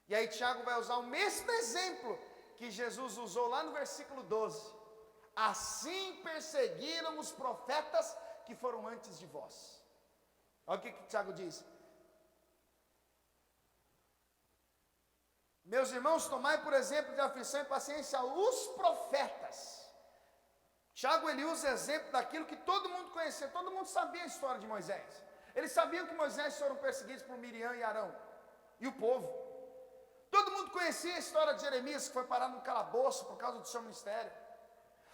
E aí Tiago vai usar o mesmo exemplo que Jesus usou lá no versículo 12. Assim perseguiram os profetas que foram antes de vós. Olha o que Tiago diz. Meus irmãos, tomai por exemplo de aflição e paciência os profetas. Tiago, ele usa exemplo daquilo que todo mundo conhecia. Todo mundo sabia a história de Moisés. Eles sabiam que Moisés foram perseguidos por Miriam e Arão e o povo. Todo mundo conhecia a história de Jeremias, que foi parar no calabouço por causa do seu ministério.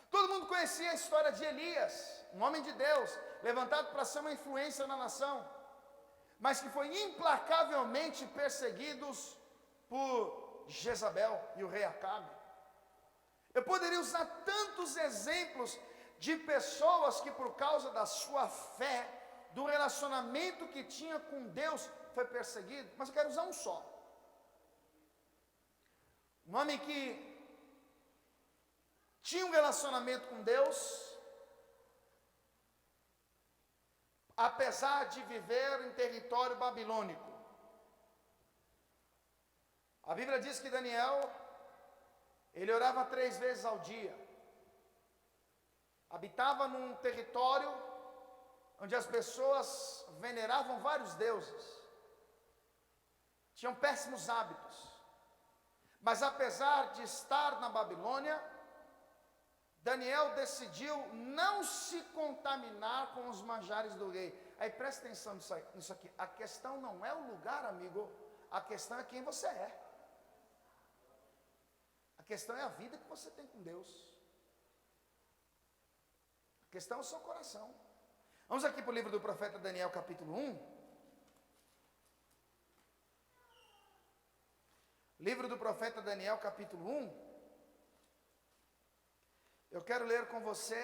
Todo mundo conhecia a história de Elias, um homem de Deus, levantado para ser uma influência na nação, mas que foi implacavelmente perseguido por Jezabel e o rei Acabe. Eu poderia usar tantos exemplos de pessoas que por causa da sua fé, do relacionamento que tinha com Deus, foi perseguido, mas eu quero usar um só. Um homem que tinha um relacionamento com Deus, apesar de viver em território babilônico. A Bíblia diz que Daniel, ele orava 3 vezes ao dia. Habitava num território onde as pessoas veneravam vários deuses. Tinham péssimos hábitos. Mas apesar de estar na Babilônia, Daniel decidiu não se contaminar com os manjares do rei. Aí presta atenção nisso aqui. A questão não é o lugar, amigo. A questão é quem você é. A questão é a vida que você tem com Deus. A questão é o seu coração. Vamos aqui para o livro do profeta Daniel, capítulo 1. Livro do profeta Daniel, capítulo 1. Eu quero ler com você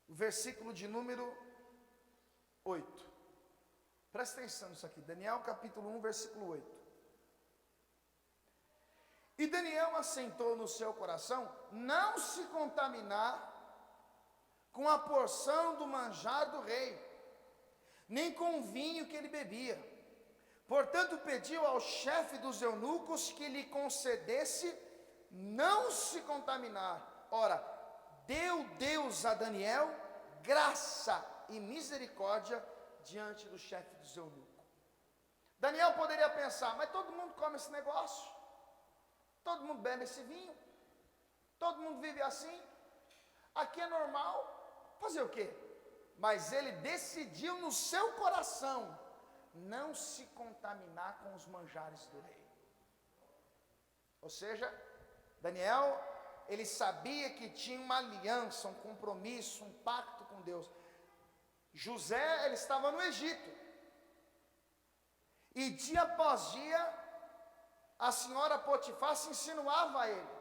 o versículo de número 8. Presta atenção nisso aqui. Daniel, capítulo 1, versículo 8. E Daniel assentou no seu coração não se contaminar com a porção do manjar do rei, nem com o vinho que ele bebia. Portanto, pediu ao chefe dos eunucos que lhe concedesse não se contaminar. Ora, deu Deus a Daniel graça e misericórdia diante do chefe dos eunucos. Daniel poderia pensar, mas todo mundo come esse negócio, todo mundo bebe esse vinho, todo mundo vive assim, aqui é normal, fazer o quê? Mas ele decidiu no seu coração não se contaminar com os manjares do rei. Ou seja, Daniel, ele sabia que tinha uma aliança, um compromisso, um pacto com Deus. José, ele estava no Egito, e dia após dia, a senhora Potifar se insinuava a ele.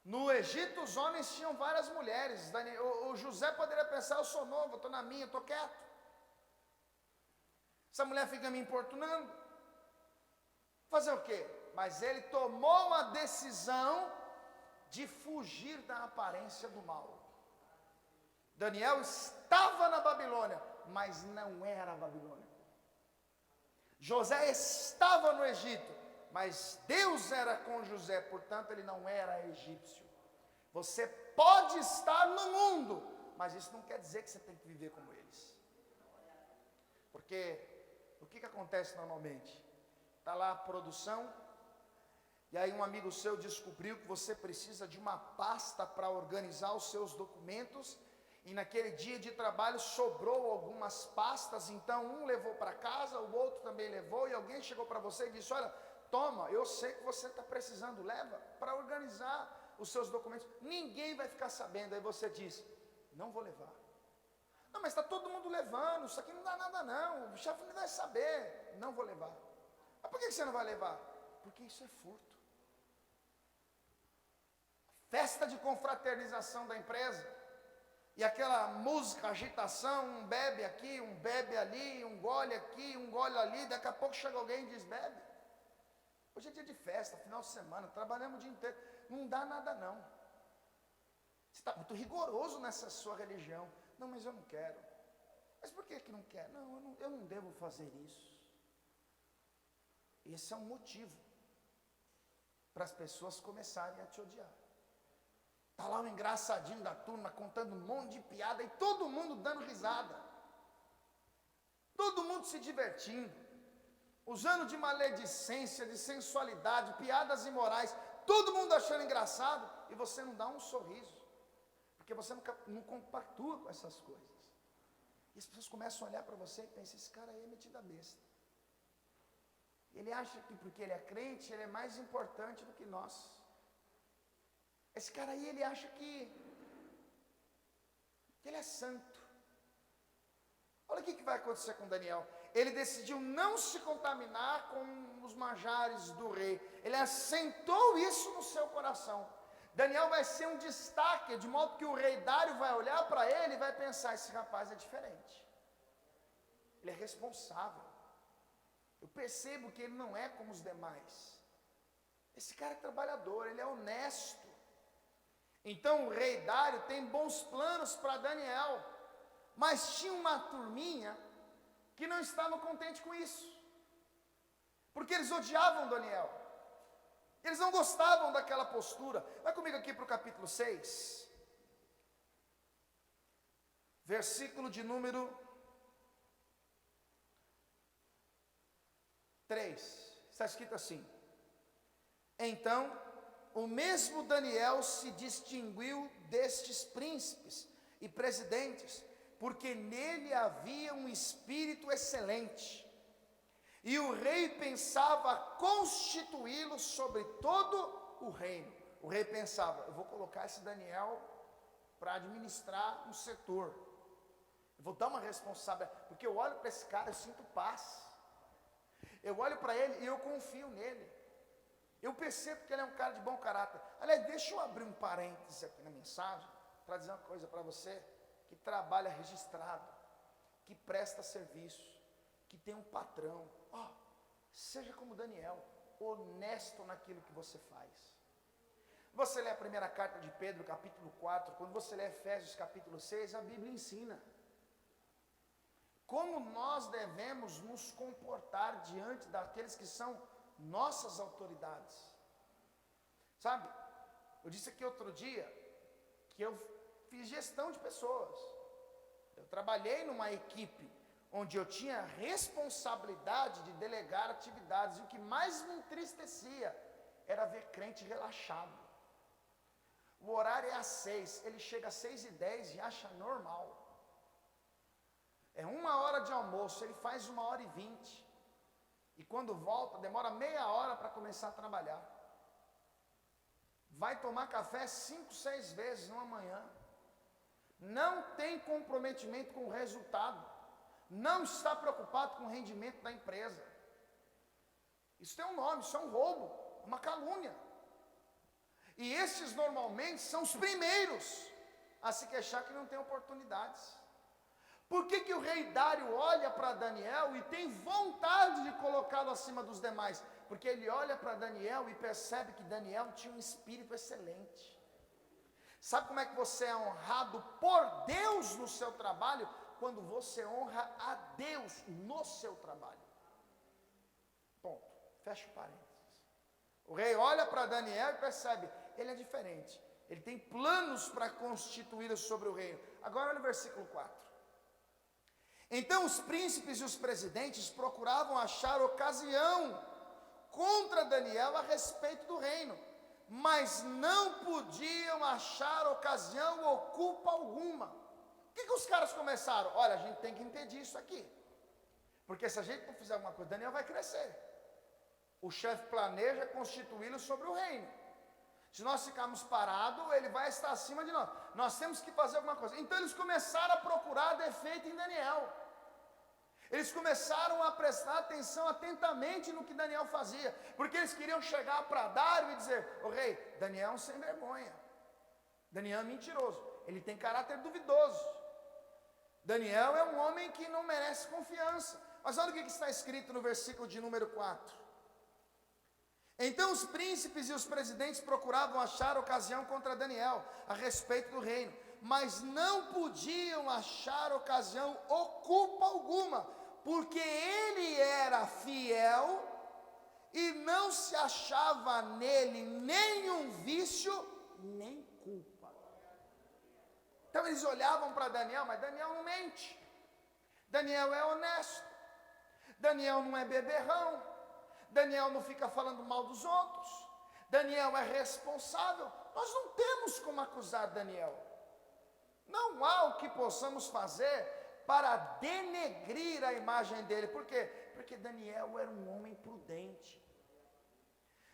No Egito, os homens tinham várias mulheres. O José poderia pensar, eu sou novo, estou na minha, estou quieto. Essa mulher fica me importunando. Fazer o quê? Mas ele tomou uma decisão de fugir da aparência do mal. Daniel estava na Babilônia, mas não era a Babilônia. José estava no Egito, mas Deus era com José, portanto ele não era egípcio. Você pode estar no mundo, mas isso não quer dizer que você tem que viver como eles. Porque o que acontece normalmente? Está lá a produção, e aí um amigo seu descobriu que você precisa de uma pasta para organizar os seus documentos, e naquele dia de trabalho sobrou algumas pastas, então um levou para casa, o outro também levou, e alguém chegou para você e disse, olha, toma, eu sei que você está precisando, leva para organizar os seus documentos, ninguém vai ficar sabendo. Aí você diz, não vou levar. Não, mas está todo mundo levando, isso aqui não dá nada não, o chefe não vai saber, não vou levar. Mas por que você não vai levar? Porque isso é furto. Festa de confraternização da empresa, e aquela música, agitação, um bebe aqui, um bebe ali, um gole aqui, um gole ali, daqui a pouco chega alguém e diz, bebe. Hoje é dia de festa, final de semana, trabalhamos o dia inteiro, não dá nada não. Você está muito rigoroso nessa sua religião. Não, mas eu não quero. Mas por que não quer? Não, eu não devo fazer isso. Esse é um motivo para as pessoas começarem a te odiar. Está lá o engraçadinho da turma contando um monte de piada e todo mundo dando risada. Todo mundo se divertindo. Usando de maledicência, de sensualidade, piadas imorais. Todo mundo achando engraçado e você não dá um sorriso. Porque você não compactua com essas coisas. E as pessoas começam a olhar para você e pensam, esse cara aí é metido a besta. Ele acha que porque ele é crente, ele é mais importante do que nós. Esse cara aí, ele acha que ele é santo. Olha o que vai acontecer com Daniel. Ele decidiu não se contaminar com os manjares do rei. Ele assentou isso no seu coração. Daniel vai ser um destaque, de modo que o rei Dário vai olhar para ele e vai pensar, esse rapaz é diferente. Ele é responsável. Eu percebo que ele não é como os demais. Esse cara é trabalhador, ele é honesto. Então o rei Dário tem bons planos para Daniel, mas tinha uma turminha que não estava contente com isso, porque eles odiavam Daniel, eles não gostavam daquela postura. Vai comigo aqui para o capítulo 6, versículo de número 3, está escrito assim, então o mesmo Daniel se distinguiu destes príncipes e presidentes, porque nele havia um espírito excelente, e o rei pensava constituí-lo sobre todo o reino. O rei pensava, eu vou colocar esse Daniel para administrar um setor, eu vou dar uma responsabilidade, porque eu olho para esse cara, eu sinto paz, eu olho para ele e eu confio nele. Eu percebo que ele é um cara de bom caráter. Aliás, deixa eu abrir um parênteses aqui na mensagem, para dizer uma coisa para você, que trabalha registrado, que presta serviço, que tem um patrão. Seja como Daniel, honesto naquilo que você faz. Você lê a primeira carta de Pedro, capítulo 4, quando você lê Efésios, capítulo 6, a Bíblia ensina como nós devemos nos comportar diante daqueles que são nossas autoridades. Sabe, eu disse aqui outro dia que eu fiz gestão de pessoas. Eu trabalhei numa equipe onde eu tinha responsabilidade de delegar atividades, e o que mais me entristecia era ver crente relaxado. O horário é às 6, ele chega às 6h10 e acha normal. É 1 hora de almoço, ele faz 1h20. E quando volta, demora meia hora para começar a trabalhar. Vai tomar café 5, 6 vezes numa manhã. Não tem comprometimento com o resultado. Não está preocupado com o rendimento da empresa. Isso tem um nome, isso é um roubo, uma calúnia. E esses normalmente são os primeiros a se queixar que não tem oportunidades. Por que que o rei Dário olha para Daniel e tem vontade de colocá-lo acima dos demais? Porque ele olha para Daniel e percebe que Daniel tinha um espírito excelente. Sabe como é que você é honrado por Deus no seu trabalho? Quando você honra a Deus no seu trabalho. Ponto. Fecha o parênteses. O rei olha para Daniel e percebe, ele é diferente. Ele tem planos para constituí-lo sobre o reino. Agora olha o versículo 4. Então os príncipes e os presidentes procuravam achar ocasião contra Daniel a respeito do reino, mas não podiam achar ocasião ou culpa alguma. O que os caras começaram? Olha, a gente tem que impedir isso aqui, porque se a gente não fizer alguma coisa, Daniel vai crescer. O chefe planeja constituí-lo sobre o reino. Se nós ficarmos parados, ele vai estar acima de nós. Nós temos que fazer alguma coisa. Então eles começaram a procurar defeito em Daniel. Eles começaram a prestar atenção atentamente no que Daniel fazia, porque eles queriam chegar para Dário e dizer: ô rei, Daniel é um sem vergonha, Daniel é mentiroso, ele tem caráter duvidoso, Daniel é um homem que não merece confiança. Mas olha o que está escrito no versículo de número 4. Então os príncipes e os presidentes procuravam achar ocasião contra Daniel a respeito do reino, mas não podiam achar ocasião ou culpa alguma, porque ele era fiel e não se achava nele nenhum vício, nem culpa. Então eles olhavam para Daniel, mas Daniel não mente, Daniel é honesto, Daniel não é beberrão, Daniel não fica falando mal dos outros, Daniel é responsável. Nós não temos como acusar Daniel. Não há o que possamos fazer para denegrir a imagem dele. Por quê? Porque Daniel era um homem prudente.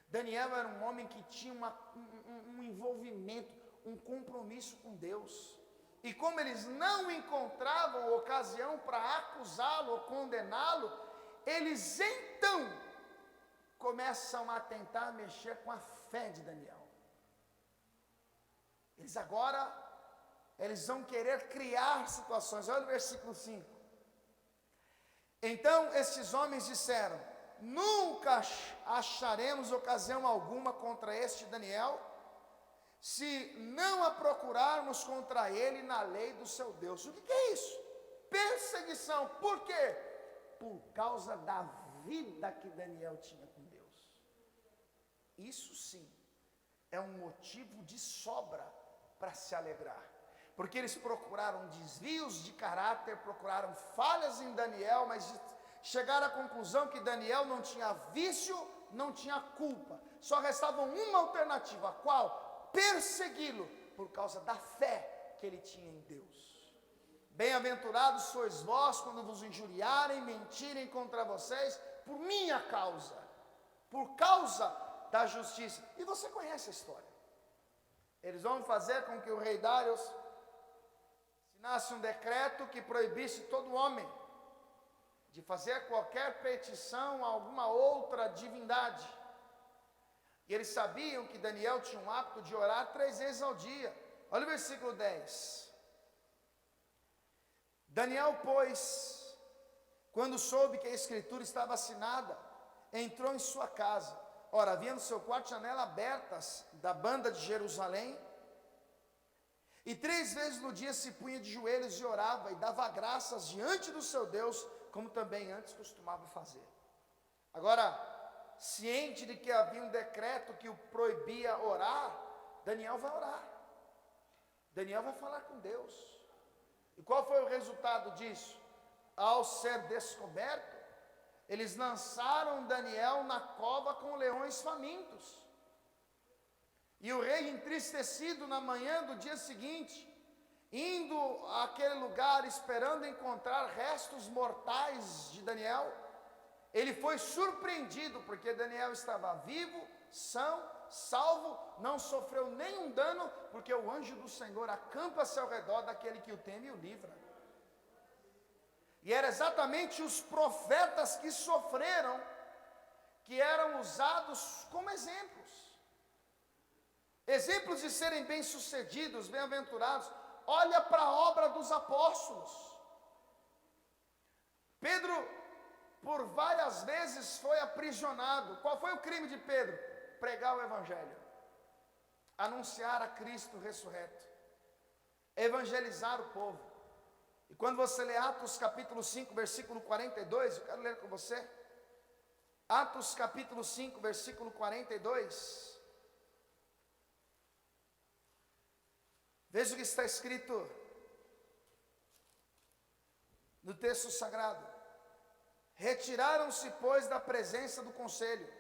Daniel era um homem que tinha um envolvimento, um compromisso com Deus. E como eles não encontravam ocasião para acusá-lo ou condená-lo, eles então começam a tentar mexer com a fé de Daniel. Eles vão querer criar situações. Olha o versículo 5. Então esses homens disseram: nunca acharemos ocasião alguma contra este Daniel, se não a procurarmos contra ele na lei do seu Deus. O que é isso? Perseguição. Por quê? Por causa da vida que Daniel tinha com Deus. Isso sim é um motivo de sobra para se alegrar, porque eles procuraram desvios de caráter, procuraram falhas em Daniel, mas chegaram à conclusão que Daniel não tinha vício, não tinha culpa. Só restava uma alternativa, a qual? Persegui-lo, por causa da fé que ele tinha em Deus. Bem-aventurados sois vós quando vos injuriarem, mentirem contra vocês, por minha causa, por causa da justiça. E você conhece a história. Eles vão fazer com que o rei Dário assinasse um decreto que proibisse todo homem de fazer qualquer petição a alguma outra divindade. E eles sabiam que Daniel tinha um hábito de orar 3 vezes ao dia. Olha o versículo 10. Daniel, pois, quando soube que a escritura estava assinada, entrou em sua casa. Ora, havia no seu quarto janela abertas da banda de Jerusalém, e 3 vezes no dia se punha de joelhos e orava, e dava graças diante do seu Deus, como também antes costumava fazer. Agora, ciente de que havia um decreto que o proibia orar, Daniel vai orar. Daniel vai falar com Deus. E qual foi o resultado disso? Ao ser descoberto, eles lançaram Daniel na cova com leões famintos. E o rei, entristecido, na manhã do dia seguinte, indo àquele lugar esperando encontrar restos mortais de Daniel, ele foi surpreendido, porque Daniel estava vivo, são, salvo, não sofreu nenhum dano, porque o anjo do Senhor acampa-se ao redor daquele que o teme e o livra. E era exatamente os profetas que sofreram, que eram usados como exemplos. Exemplos de serem bem-sucedidos, bem-aventurados. Olha para a obra dos apóstolos. Pedro, por várias vezes, foi aprisionado. Qual foi o crime de Pedro? Pregar o evangelho, anunciar a Cristo ressurreto, evangelizar o povo. E quando você lê Atos capítulo 5, versículo 42, eu quero ler com você. Atos capítulo 5, versículo 42. Veja o que está escrito no texto sagrado. Retiraram-se, pois, da presença do conselho,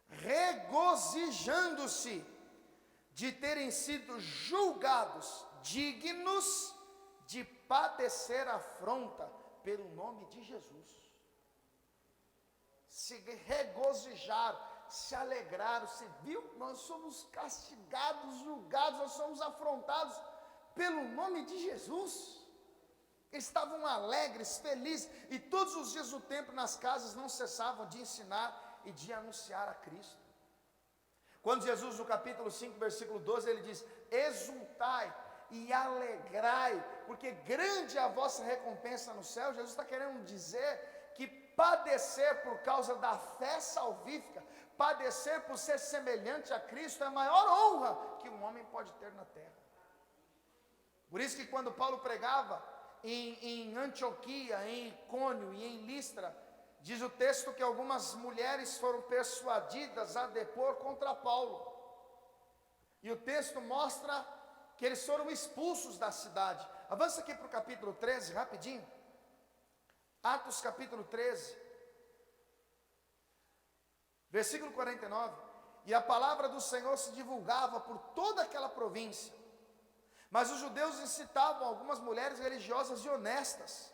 regozijando-se de terem sido julgados dignos de padecer afronta pelo nome de Jesus. Se regozijaram, se alegraram. Você viu? Nós somos castigados, julgados, nós somos afrontados pelo nome de Jesus. Estavam alegres, felizes, e todos os dias do templo, nas casas, não cessavam de ensinar e de anunciar a Cristo. Quando Jesus, no capítulo 5, versículo 12, ele diz: exultai e alegrai, porque grande é a vossa recompensa no céu. Jesus está querendo dizer que padecer por causa da fé salvífica, padecer por ser semelhante a Cristo, é a maior honra que um homem pode ter na terra. Por isso que quando Paulo pregava em Antioquia, em Icônio e em Listra, diz o texto que algumas mulheres foram persuadidas a depor contra Paulo. E o texto mostra que eles foram expulsos da cidade. Avança aqui para o capítulo 13, rapidinho. Atos capítulo 13, versículo 49. E a palavra do Senhor se divulgava por toda aquela província. Mas os judeus incitavam algumas mulheres religiosas e honestas,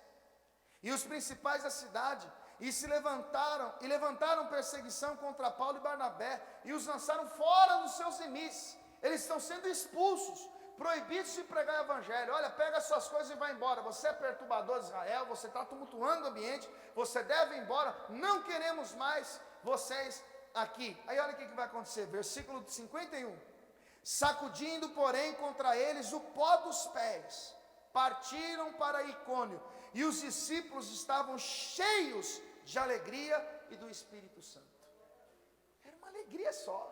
e os principais da cidade, e levantaram perseguição contra Paulo e Barnabé, e os lançaram fora dos seus limites. Eles estão sendo expulsos, proibidos de pregar o evangelho. Olha, pega suas coisas e vai embora. Você é perturbador de Israel, você está tumultuando o ambiente, você deve ir embora, não queremos mais vocês aqui. Aí olha o que vai acontecer, versículo 51. Sacudindo, porém, contra eles o pó dos pés, partiram para Icônio, e os discípulos estavam cheios de alegria e do Espírito Santo. Era uma alegria só.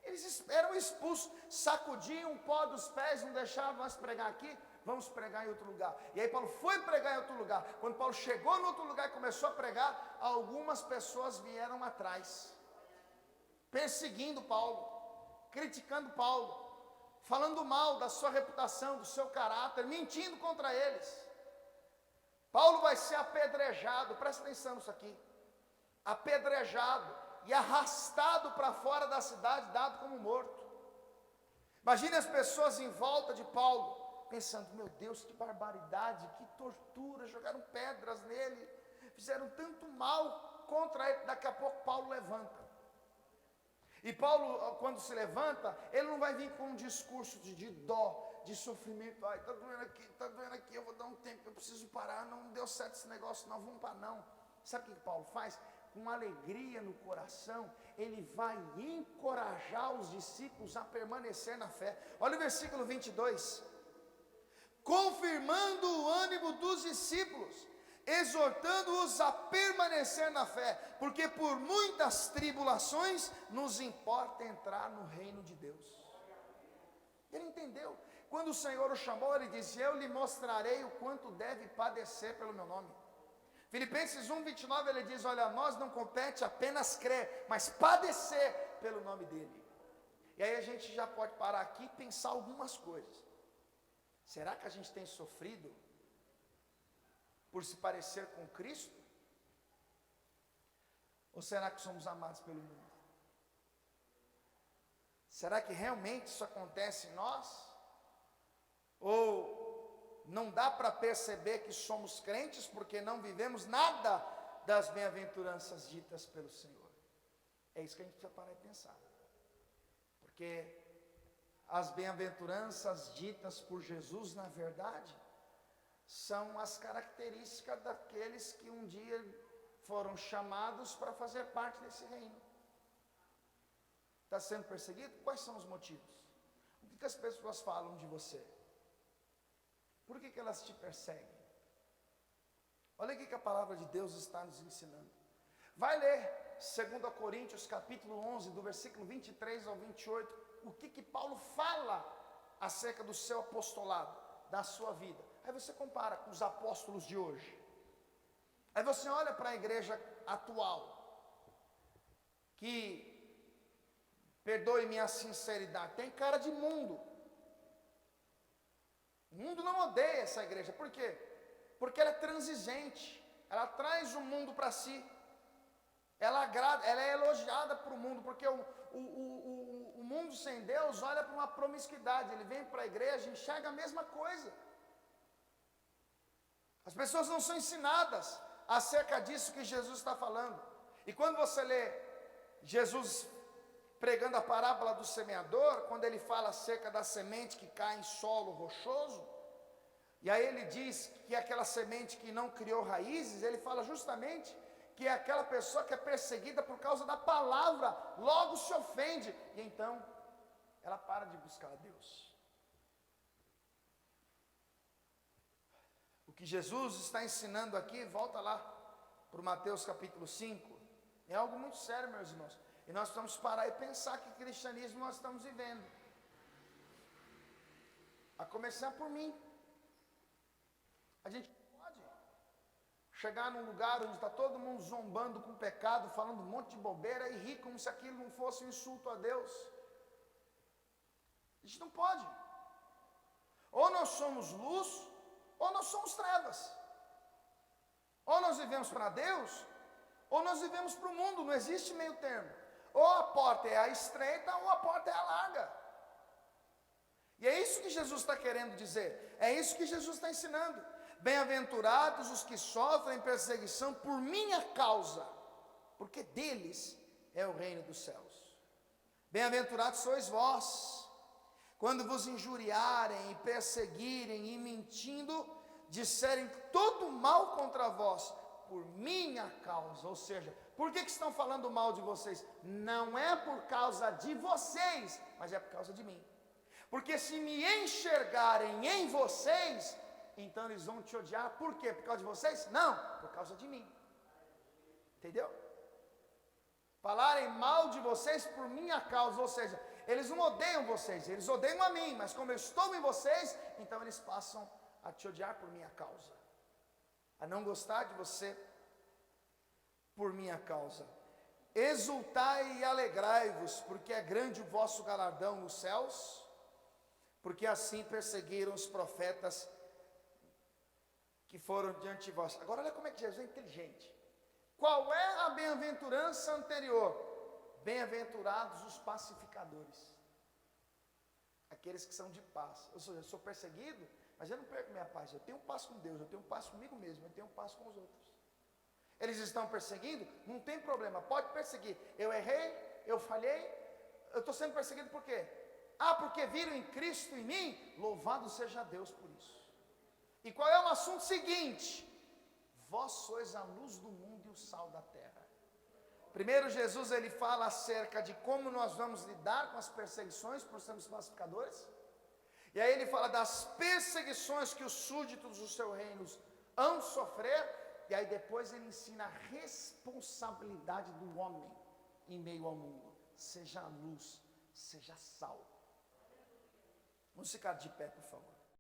Eles eram expulsos, sacudiam o pó dos pés, não deixavam nós pregar aqui, vamos pregar em outro lugar. E aí Paulo foi pregar em outro lugar. Quando Paulo chegou no outro lugar e começou a pregar, algumas pessoas vieram atrás, perseguindo Paulo, criticando Paulo, falando mal da sua reputação, do seu caráter, mentindo contra eles. Paulo vai ser apedrejado, presta atenção nisso aqui, apedrejado e arrastado para fora da cidade, dado como morto. Imagine as pessoas em volta de Paulo, pensando: meu Deus, que barbaridade, que tortura, jogaram pedras nele, fizeram tanto mal contra ele. Daqui a pouco Paulo levanta. E Paulo, quando se levanta, ele não vai vir com um discurso de dó, de sofrimento. Ai, está doendo aqui, eu vou dar um tempo, eu preciso parar, não deu certo esse negócio, não, vamos parar não. Sabe o que Paulo faz? Com alegria no coração, ele vai encorajar os discípulos a permanecer na fé. Olha o versículo 22. Confirmando o ânimo dos discípulos, exortando-os a permanecer na fé, porque por muitas tribulações nos importa entrar no reino de Deus. Ele entendeu. Quando o Senhor o chamou, ele disse: eu lhe mostrarei o quanto deve padecer pelo meu nome. Filipenses 1:29, ele diz: olha, nós não compete apenas crer, mas padecer pelo nome dele. E aí a gente já pode parar aqui e pensar algumas coisas. Será que a gente tem sofrido por se parecer com Cristo? Ou será que somos amados pelo mundo? Será que realmente isso acontece em nós? Ou não dá para perceber que somos crentes porque não vivemos nada das bem-aventuranças ditas pelo Senhor? É isso que a gente precisa parar e pensar. Porque as bem-aventuranças ditas por Jesus, na verdade, são as características daqueles que um dia foram chamados para fazer parte desse reino. Está sendo perseguido? Quais são os motivos? O que as pessoas falam de você? Por que elas te perseguem? Olha o que a palavra de Deus está nos ensinando. Vai ler 2 Coríntios capítulo 11, do versículo 23 ao 28, o que Paulo fala acerca do seu apostolado, da sua vida. Aí você compara com os apóstolos de hoje. Aí você olha para a igreja atual, que, perdoe-me a sinceridade, tem cara de mundo. O mundo não odeia essa igreja. Por quê? Porque ela é transigente. Ela traz o mundo para si. Ela agrada, ela é elogiada para o mundo, porque o mundo sem Deus olha para uma promiscuidade. Ele vem para a igreja e enxerga a mesma coisa. As pessoas não são ensinadas acerca disso que Jesus está falando. E quando você lê Jesus pregando a parábola do semeador, quando ele fala acerca da semente que cai em solo rochoso, e aí ele diz que aquela semente que não criou raízes, ele fala justamente que é aquela pessoa que é perseguida por causa da palavra, logo se ofende, e então ela para de buscar a Deus. O que Jesus está ensinando aqui, volta lá para o Mateus capítulo 5, é algo muito sério, meus irmãos. E nós precisamos parar e pensar que cristianismo nós estamos vivendo. A começar por mim. A gente pode chegar num lugar onde está todo mundo zombando com pecado, falando um monte de bobeira e rir como se aquilo não fosse um insulto a Deus. A gente não pode. Ou nós somos luz, ou nós somos trevas. Ou nós vivemos para Deus, ou nós vivemos para o mundo. Não existe meio termo. Ou a porta é a estreita, ou a porta é a larga. E é isso que Jesus está querendo dizer. É isso que Jesus está ensinando. Bem-aventurados os que sofrem perseguição por minha causa, porque deles é o reino dos céus. Bem-aventurados sois vós, quando vos injuriarem e perseguirem e mentindo, disserem todo mal contra vós, por minha causa. Ou seja, por que estão falando mal de vocês? Não é por causa de vocês, mas é por causa de mim. Porque se me enxergarem em vocês, então eles vão te odiar. Por quê? Por causa de vocês? Não, por causa de mim. Entendeu? Falarem mal de vocês por minha causa. Ou seja, eles não odeiam vocês, eles odeiam a mim. Mas como eu estou em vocês, então eles passam a te odiar por minha causa, a não gostar de você por minha causa. Exultai e alegrai-vos, porque é grande o vosso galardão nos céus, porque assim perseguiram os profetas que foram diante de vós. Agora olha como é que Jesus é inteligente. Qual é a bem-aventurança anterior? Bem-aventurados os pacificadores, aqueles que são de paz. Ou seja, eu sou perseguido, mas eu não perco minha paz. Eu tenho paz com Deus, eu tenho paz comigo mesmo, eu tenho paz com os outros. Eles estão perseguindo? Não tem problema, pode perseguir. Eu errei, eu falhei, eu estou sendo perseguido por quê? Ah, porque viram em Cristo em mim? Louvado seja Deus por isso. E qual é o assunto seguinte? Vós sois a luz do mundo e o sal da terra. Primeiro Jesus ele fala acerca de como nós vamos lidar com as perseguições por sermos pacificadores. E aí ele fala das perseguições que os súditos do seu reino hão sofrer. E aí depois ele ensina a responsabilidade do homem em meio ao mundo. Seja a luz, seja sal. Vamos ficar de pé, por favor.